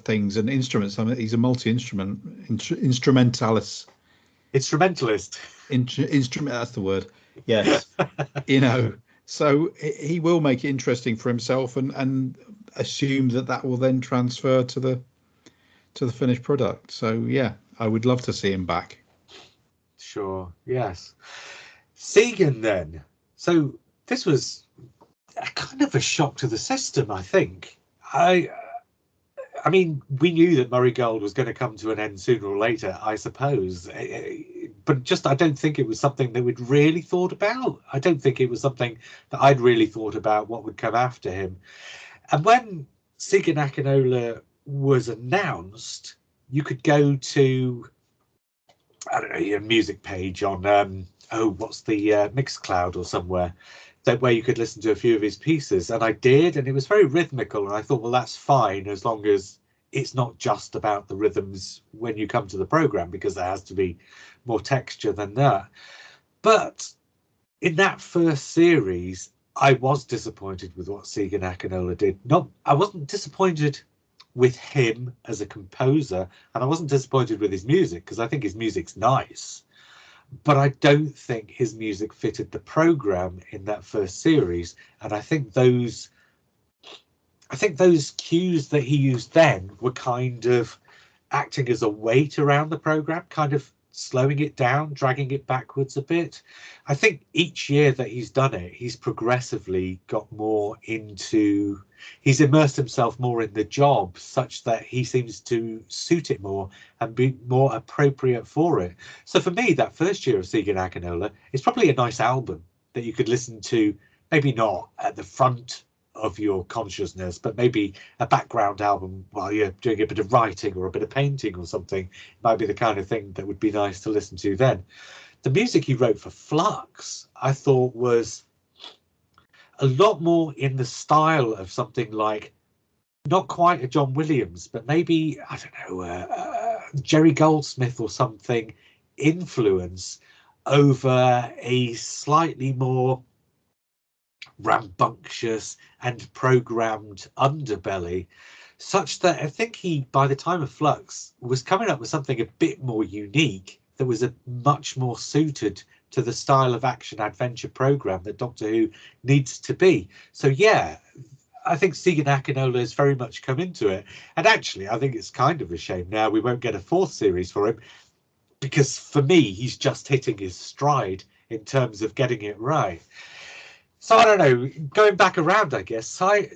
things and instruments. I mean, he's a instrumentalist. Instrumentalist. Instrument. That's the word. Yes. So he will make it interesting for himself and assume that will then transfer to the finished product. So yeah, I would love to see him back. Sure. Yes. Segan then. So this was a kind of a shock to the system, I think. I mean, we knew that Murray Gold was going to come to an end sooner or later, I suppose. But I don't think it was something that we'd really thought about. I don't think it was something that I'd really thought about what would come after him. And when Segan Akinola was announced, you could go to, I don't know, your music page on, what's the Mixcloud or somewhere, where you could listen to a few of his pieces. And I did, and it was very rhythmical. And I thought, well, that's fine, as long as it's not just about the rhythms when you come to the program, because there has to be more texture than that. But in that first series, I was disappointed with what Segan Akinola did. I wasn't disappointed with him as a composer, and I wasn't disappointed with his music, because I think his music's nice. But I don't think his music fitted the program in that first series, and I think those cues that he used then were kind of acting as a weight around the program, kind of slowing it down, dragging it backwards a bit. I think each year that he's done it, he's progressively got more into, he's immersed himself more in the job, such that he seems to suit it more and be more appropriate for it. So for me, that first year of Segan Akinola is probably a nice album that you could listen to, maybe not at the front of your consciousness, but maybe a background album while you're doing a bit of writing or a bit of painting or something. It might be the kind of thing that would be nice to listen to then. The music he wrote for Flux, I thought, was a lot more in the style of something like, not quite a John Williams, but maybe, I don't know, Jerry Goldsmith or something, influence over a slightly more rambunctious and programmed underbelly, such that I think he, by the time of Flux, was coming up with something a bit more unique that was a much more suited to the style of action adventure program that Doctor Who needs to be. So yeah, I think Segan Akinola has very much come into it, and actually I think it's kind of a shame now we won't get a fourth series for him, because for me he's just hitting his stride in terms of getting it right. So I don't know, going back around, I guess, I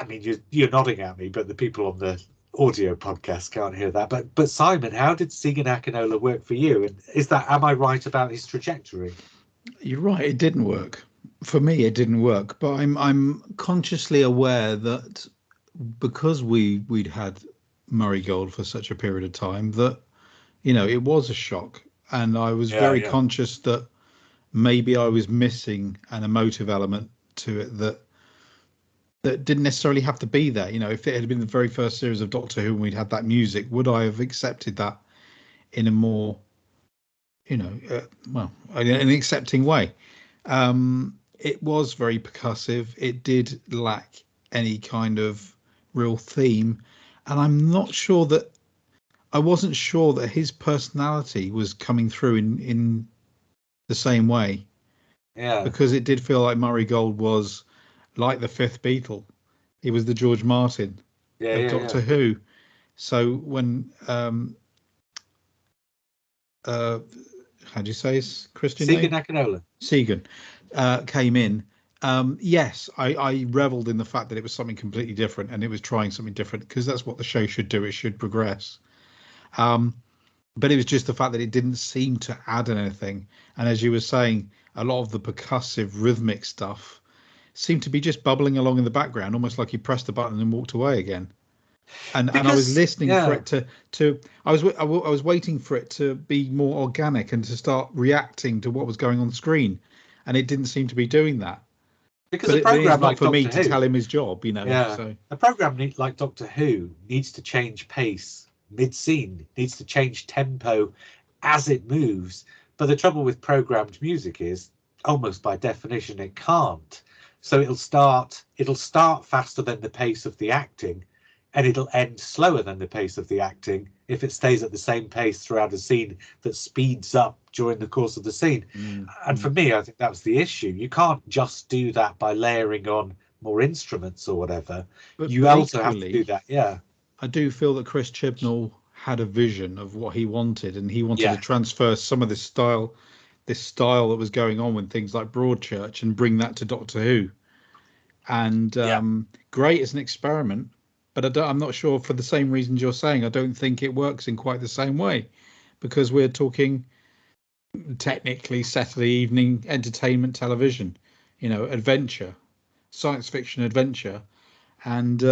mean, you're nodding at me, but the people on the audio podcast can't hear that. But Simon, how did Segan Akinola work for you? And am I right about his trajectory? You're right, it didn't work. For me, it didn't work. But I'm consciously aware that because we'd had Murray Gold for such a period of time, that, it was a shock. And I was very conscious that maybe I was missing an emotive element to it that didn't necessarily have to be there. If it had been the very first series of Doctor Who and we'd had that music, would I have accepted that in a more, an accepting way? It was very percussive. It did lack any kind of real theme. And I wasn't sure that his personality was coming through in the same way Yeah. because it did feel like Murray Gold was like the fifth Beatle. He was the George Martin of Doctor Who. So when how do you say his Christian Segan name? Akinola. Segan came in. Yes, I reveled in the fact that it was something completely different and it was trying something different, because that's what the show should do. It should progress. But it was just the fact that it didn't seem to add anything. And as you were saying, a lot of the percussive rhythmic stuff seemed to be just bubbling along in the background, almost like he pressed the button and walked away again. And I was listening for it to I was waiting for it to be more organic and to start reacting to what was going on the screen, and it didn't seem to be doing that. Because a program it's not like for me Doctor to Who, tell him his job, you know. Yeah. So A program like Doctor Who needs to change pace mid-scene, needs to change tempo as it moves. But the trouble with programmed music is, almost by definition, it can't. So it'll start faster than the pace of the acting, and it'll end slower than the pace of the acting if it stays at the same pace throughout a scene that speeds up during the course of the scene. And for me, I think that was the issue. You can't just do that by layering on more instruments or whatever. but You also have to do that. Yeah. I do feel that Chris Chibnall had a vision of what he wanted, and he wanted to Yeah. transfer some of this style that was going on with things like Broadchurch and bring that to Doctor Who. And great as an experiment, but I'm not sure, for the same reasons you're saying, I don't think it works in quite the same way, because we're talking technically Saturday evening entertainment television, you know, adventure, science fiction adventure, and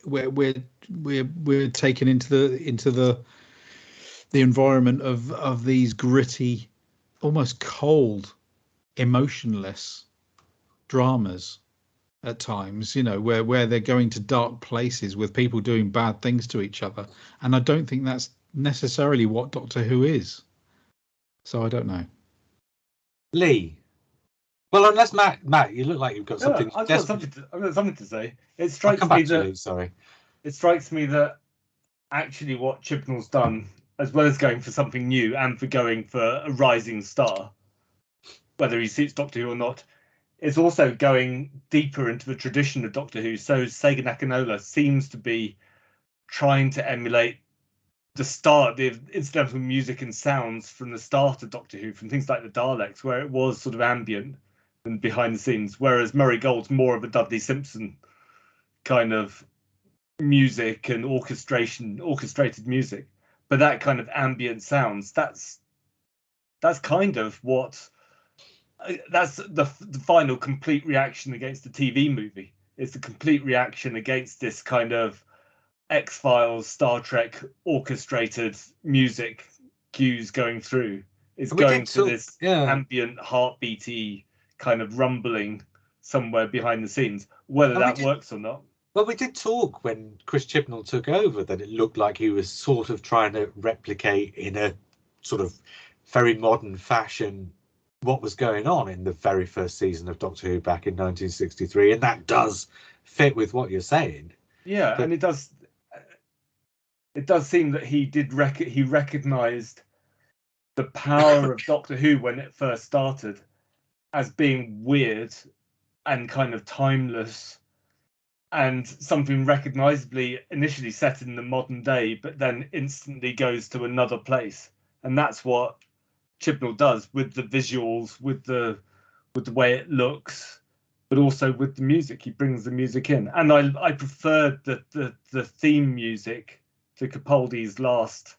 we're taken into the environment of these gritty, almost cold, emotionless dramas at times, you know, where they're going to dark places with people doing bad things to each other. And I don't think that's necessarily what Doctor Who is. So I don't know. Lee. Well, unless Matt, you look like you've got something. I've got something to say. It I'll strikes come me back to that Lee, sorry. it strikes me that actually what Chibnall's done, as well as going for something new and for going for a rising star, whether he suits Doctor Who or not, is also going deeper into the tradition of Doctor Who. So Segan Akinola seems to be trying to emulate the incidental music and sounds from the start of Doctor Who, from things like the Daleks, where it was sort of ambient and behind the scenes, whereas Murray Gold's more of a Dudley Simpson kind of music and orchestrated music. But that kind of ambient sounds, that's kind of what that's the final complete reaction against the TV movie. It's the complete reaction against this kind of X-Files, Star Trek orchestrated music cues going through. It's going to this ambient, heartbeaty kind of rumbling somewhere behind the scenes, whether that works or not. Well, we did talk when Chris Chibnall took over that it looked like he was sort of trying to replicate in a sort of very modern fashion what was going on in the very first season of Doctor Who back in 1963, and that does fit with what you're saying. Yeah, and it does seem that he recognized the power of Doctor Who when it first started as being weird and kind of timeless and something recognizably initially set in the modern day, but then instantly goes to another place. And that's what Chibnall does with the visuals, with the way it looks, but also with the music. He brings the music in, and I preferred the theme music to Capaldi's last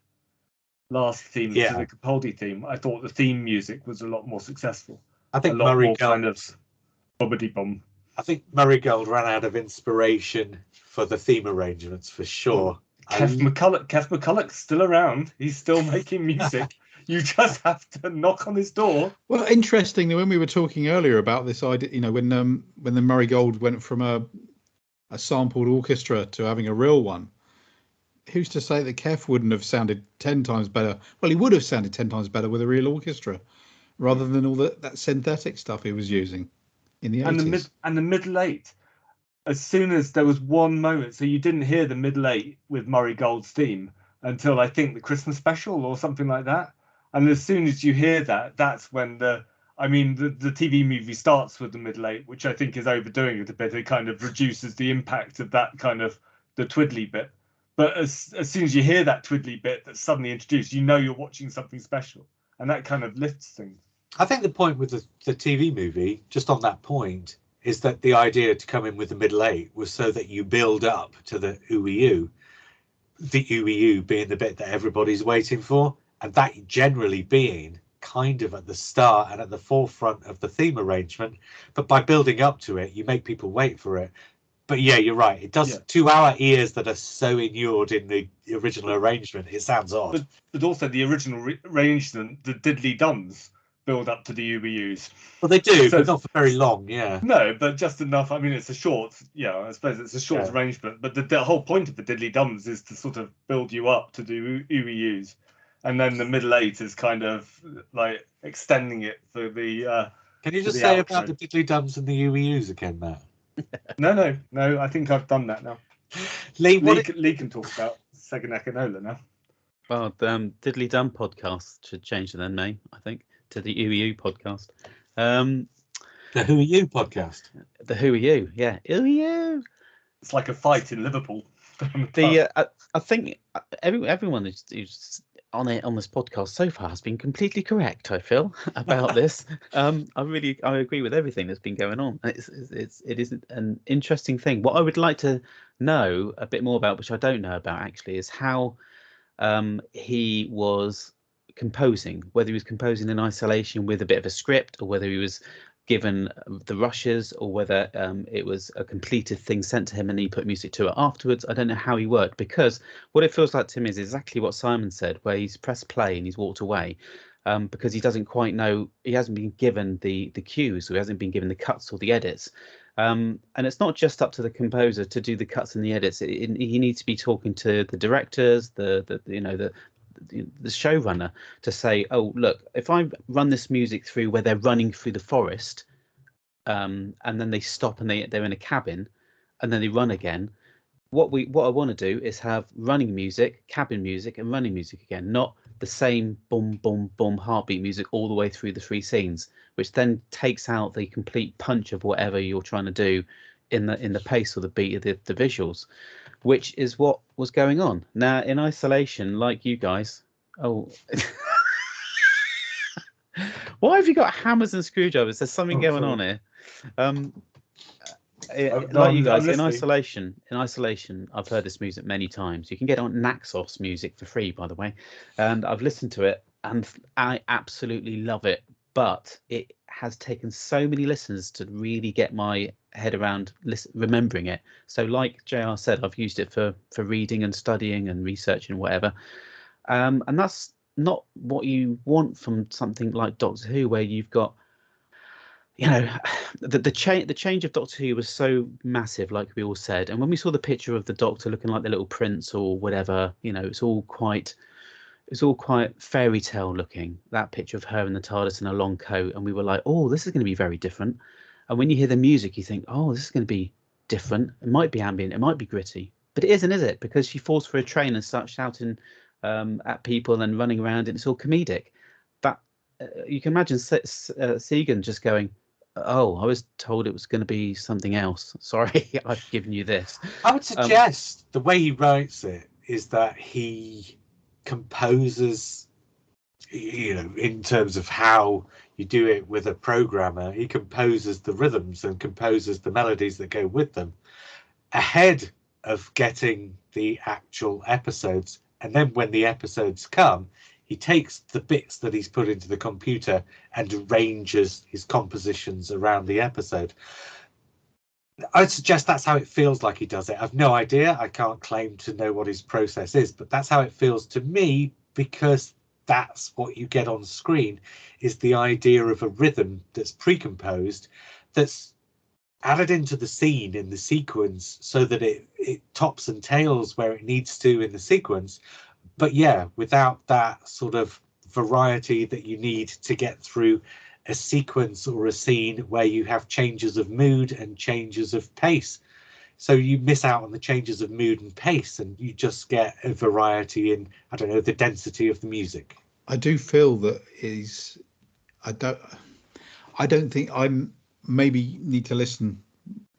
theme, to the Capaldi theme. I thought the theme music was a lot more successful. I think Murray Gold kind of bobbity bomb. I think Murray Gold ran out of inspiration for the theme arrangements for sure. Kev McCulloch's still around. He's still making music. You just have to knock on his door. Well, interestingly, when we were talking earlier about this idea, you know, when the Murray Gold went from a sampled orchestra to having a real one, who's to say that Kev wouldn't have sounded 10 times better? Well, he would have sounded 10 times better with a real orchestra, rather than all that synthetic stuff he was using in the 80s. And the middle eight, as soon as there was one moment, so you didn't hear the middle eight with Murray Gold's theme until I think the Christmas special or something like that. And as soon as you hear that, that's when I mean, the TV movie starts with the middle eight, which I think is overdoing it a bit. It kind of reduces the impact of that kind of the twiddly bit. But as soon as you hear that twiddly bit that's suddenly introduced, you know you're watching something special, and that kind of lifts things. I think the point with the TV movie, just on that point, is that the idea to come in with the middle eight was so that you build up to the ooey-oo, the ooey-oo being the bit that everybody's waiting for, and that generally being kind of at the start and at the forefront of the theme arrangement. But by building up to it, you make people wait for it. But yeah, you're right. It does, to our ears that are so inured in the original arrangement, it sounds odd. But also the original arrangement, the diddly dums build up to the ooey-oos. Well, they do, but not for very long. Yeah. No, but just enough. I mean, it's a short. Yeah, I suppose it's a short arrangement. But the whole point of the diddly dums is to sort of build you up to do ooey-oos, and then the middle eight is kind of like extending it for the. Can you just say about the diddly dums and the ooey-oos again, Matt? No. I think I've done that now. Lee can talk about Sega Nakanola now. Well, the Diddly Dum podcast should change their name, I think, to the ooey-oo podcast. The Who Are You podcast. The Who Are You, yeah. Ooey-oo. It's like a fight in Liverpool. I think everyone who's on this podcast so far has been completely correct. I feel about this. I agree with everything that's been going on. It is an interesting thing. What I would like to know a bit more about, which I don't know about actually, is how he was composing. Whether he was composing in isolation with a bit of a script, or whether he was given the rushes, or whether it was a completed thing sent to him and he put music to it afterwards. I don't know how he worked, because what it feels like to me is exactly what Simon said, where he's pressed play and he's walked away because he doesn't quite know, he hasn't been given the cues, or he hasn't been given the cuts or the edits. And it's not just up to the composer to do the cuts and the edits. He needs to be talking to the directors, the showrunner, to say, oh look, if I run this music through where they're running through the forest, and then they stop and they're in a cabin, and then they run again, what I want to do is have running music, cabin music, and running music again, not the same boom boom boom heartbeat music all the way through the three scenes, which then takes out the complete punch of whatever you're trying to do in the pace or the beat of the visuals, which is what was going on. Now, in isolation, like you guys, why have you got hammers and screwdrivers? There's something going on here. Like you guys, in isolation, I've heard this music many times. You can get it on Naxos Music for free, by the way, and I've listened to it and I absolutely love it. But it has taken so many listens to really get my head around remembering it. So like JR said, I've used it for reading and studying and researching and whatever. And that's not what you want from something like Doctor Who, where you've got, the change of Doctor Who was so massive, like we all said. And when we saw the picture of the Doctor looking like the Little Prince or whatever, it's all quite fairy tale looking, that picture of her in the TARDIS in a long coat, and we were like, oh, this is going to be very different. And when you hear the music, you think, oh, this is going to be different. It might be ambient, it might be gritty, but it isn't, is it? Because she falls for a train and starts shouting at people and running around, and it's all comedic. But you can imagine Segan just going, oh, I was told it was going to be something else. Sorry, I've given you this. I would suggest the way he writes it is that he composes, in terms of how you do it with a programmer, he composes the rhythms and composes the melodies that go with them ahead of getting the actual episodes. And then when the episodes come, he takes the bits that he's put into the computer and arranges his compositions around the episode. I'd suggest that's how it feels like he does it. I've no idea. I can't claim to know what his process is, but that's how it feels to me, because that's what you get on screen, is the idea of a rhythm that's pre-composed, that's added into the scene in the sequence so that it tops and tails where it needs to in the sequence. But yeah, without that sort of variety that you need to get through a sequence or a scene where you have changes of mood and changes of pace. So you miss out on the changes of mood and pace, and you just get a variety in, I don't know, the density of the music. I do feel that I don't think I'm maybe need to listen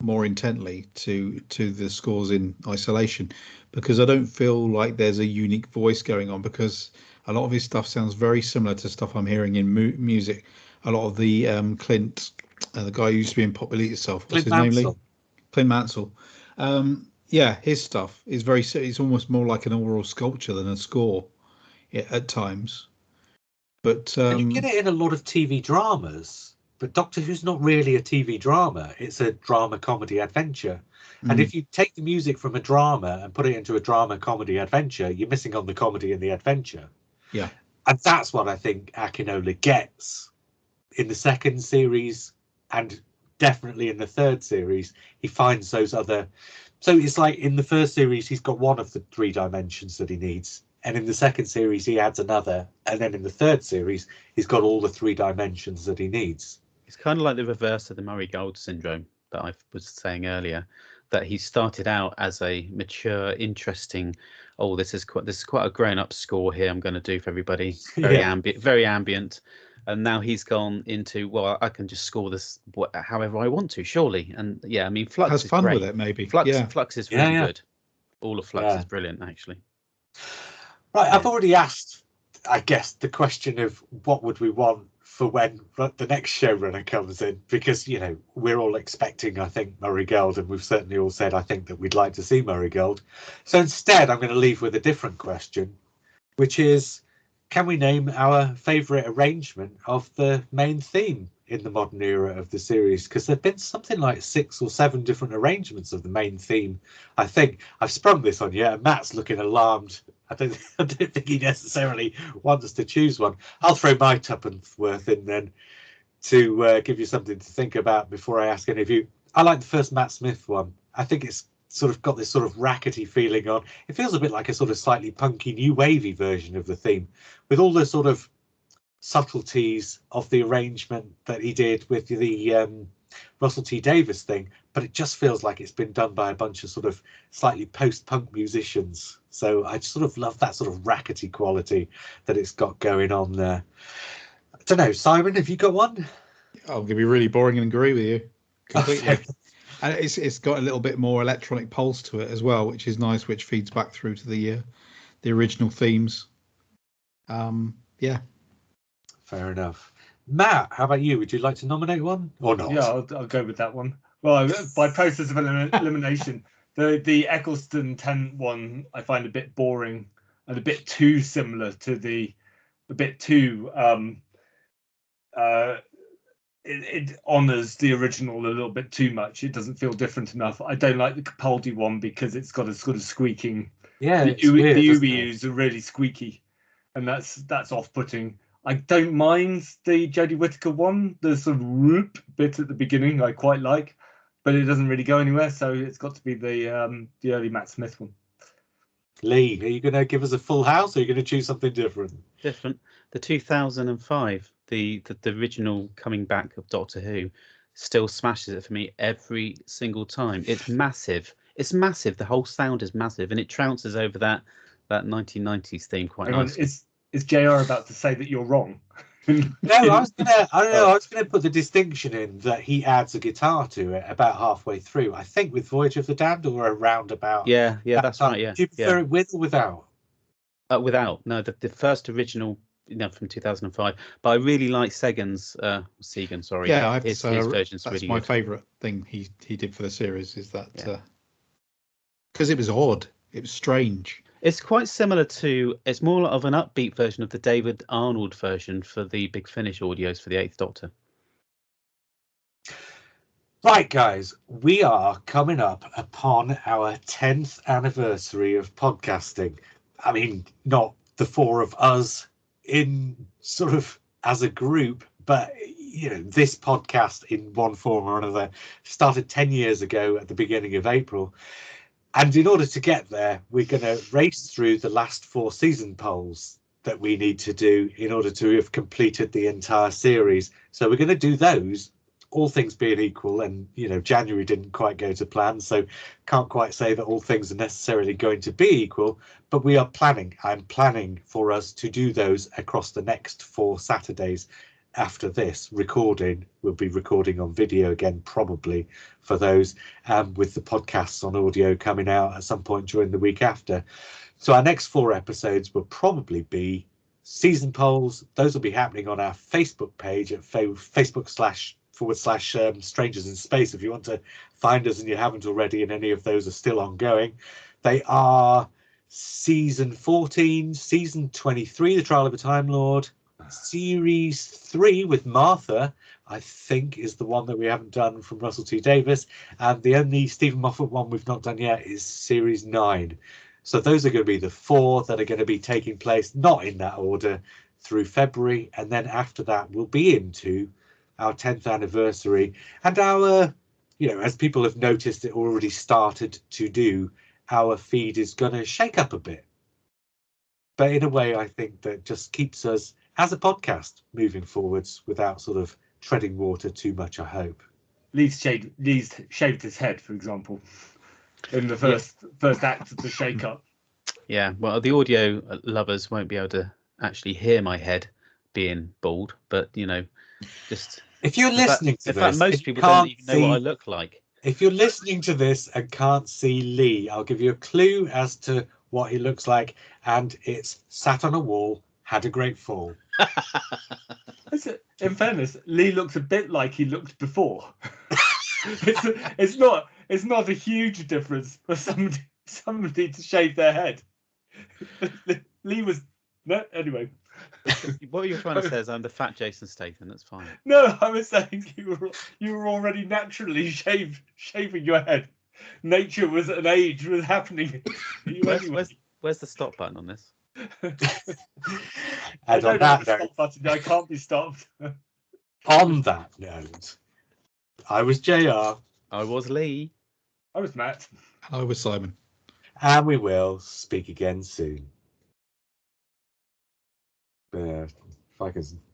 more intently to the scores in isolation, because I don't feel like there's a unique voice going on, because a lot of his stuff sounds very similar to stuff I'm hearing in music. A lot of the Clint, the guy who used to be in Pop Elite itself, what's Clint his name, Lee? Mansell. Clint Mansell. Yeah, his stuff is it's almost more like an oral sculpture than a score at times. But And you get it in a lot of TV dramas, but Doctor Who's not really a TV drama. It's a drama comedy adventure. And if you take the music from a drama and put it into a drama comedy adventure, you're missing on the comedy and the adventure. Yeah. And that's what I think Akinola gets in the second series, and definitely in the third series. He finds those other. So it's like in the first series, he's got one of the 3 dimensions that he needs. And in the second series, he adds another. And then in the third series, he's got all the 3 dimensions that he needs. It's kind of like the reverse of the Murray Gold syndrome that I was saying earlier, that he started out as a mature, interesting, oh, this is quite a grown-up score here I'm going to do for everybody. Very ambient. And now he's gone into, well, I can just score this however I want to, surely. And yeah, I mean, Flux has is fun great. with it, maybe. Flux is really good. All of Flux is brilliant, actually. Right, I've already asked, I guess, the question of what would we want for when the next showrunner comes in, because, you know, we're all expecting, I think, Murray Gold, and we've certainly all said, I think, that we'd like to see Murray Gold. So instead, I'm going to leave with a different question, which is, can we name our favourite arrangement of the main theme in the modern era of the series? Because there've been something like 6 or 7 different arrangements of the main theme. I think I've sprung this on you, and Matt's looking alarmed. I don't think he necessarily wants to choose one. I'll throw my tuppence worth in then to give you something to think about before I ask any of you. I like the first Matt Smith one. I think it's sort of got this sort of rackety feeling on. It feels a bit like a sort of slightly punky, new wavy version of the theme, with all the sort of subtleties of the arrangement that he did with the Russell T Davies thing, but it just feels like it's been done by a bunch of sort of slightly post-punk musicians. So I sort of love that sort of rackety quality that it's got going on there. I don't know, Simon, have you got one? I'm going to be really boring and agree with you completely. Okay. And it's got a little bit more electronic pulse to it as well, which is nice, which feeds back through to the original themes. Yeah. Fair enough. Matt, how about you? Would you like to nominate one or not? Yeah, I'll go with that one. Well, by process of elimination, the Eccleston Tennant one I find a bit boring and a bit too similar to a bit too it honours the original a little bit too much. It doesn't feel different enough. I don't like the Capaldi one because it's got a sort of squeaking. Yeah, the UBUs are really squeaky, and that's off-putting. I don't mind the Jodie Whittaker one. The sort of whoop bit at the beginning I quite like, but it doesn't really go anywhere. So it's got to be the early Matt Smith one. Lee, are you going to give us a full house, or are you going to choose something different? Different. The 2005, the original coming back of Doctor Who, still smashes it for me every single time. It's massive. It's massive. The whole sound is massive, and it trounces over that 1990s theme quite nicely. Is JR about to say that you're wrong? No, I was gonna put the distinction in that he adds a guitar to it about halfway through. I think with Voyage of the Damned, or around about. Yeah, that's right. Yeah. Do you prefer it with or without? Without. No, the first original, from 2005. But I really like Segan's. Sorry. Yeah, I have his to say version's that's really my good. favourite thing he did for the series. Is that because it was odd, it was strange. It's quite similar to. It's more of an upbeat version of the David Arnold version for the Big Finish audios for the 8th Doctor. Right, guys, we are coming up upon our 10th anniversary of podcasting. I mean, not the 4 of us in sort of as a group, but this podcast in one form or another started 10 years ago at the beginning of April. And in order to get there, we're going to race through the last 4 season polls that we need to do in order to have completed the entire series. So we're going to do those, all things being equal. And, January didn't quite go to plan, so can't quite say that all things are necessarily going to be equal. But we are planning. I'm planning for us to do those across the next 4 Saturdays. after this recording, we'll be recording on video again, probably for those, with the podcasts on audio coming out at some point during the week after. So our next 4 episodes will probably be season polls. Those will be happening on our Facebook page at Facebook//Strangers in Space. If you want to find us and you haven't already, and any of those are still ongoing, they are season 14, season 23, The Trial of a Time Lord, series 3 with Martha, I think, is the one that we haven't done from Russell T Davies, and the only Stephen Moffat one we've not done yet is series 9. So those are going to be the 4 that are going to be taking place, not in that order, through February, and then after that we'll be into our 10th anniversary, and our, as people have noticed, it already started to do, our feed is going to shake up a bit, but in a way I think that just keeps us as a podcast moving forwards without sort of treading water too much, I hope. Lee's shaved his head, for example, in the first act of the shake up. Yeah, well, the audio lovers won't be able to actually hear my head being bald, but just if you're listening to in this, fact, most people don't even know what I look like. If you're listening to this and can't see Lee, I'll give you a clue as to what he looks like, and it's sat on a wall, had a great fall. In fairness, Lee looks a bit like he looked before. It's not a huge difference for somebody to shave their head. Lee was anyway. What you're trying to say is I'm the fat Jason Statham. That's fine. No, I was saying you were already naturally shaving your head. Nature was an age was happening. Where's the stop button on this? And on that note, stop button. I can't be stopped. On that note, I was JR. I was Lee. I was Matt. And I was Simon. And we will speak again soon. If I can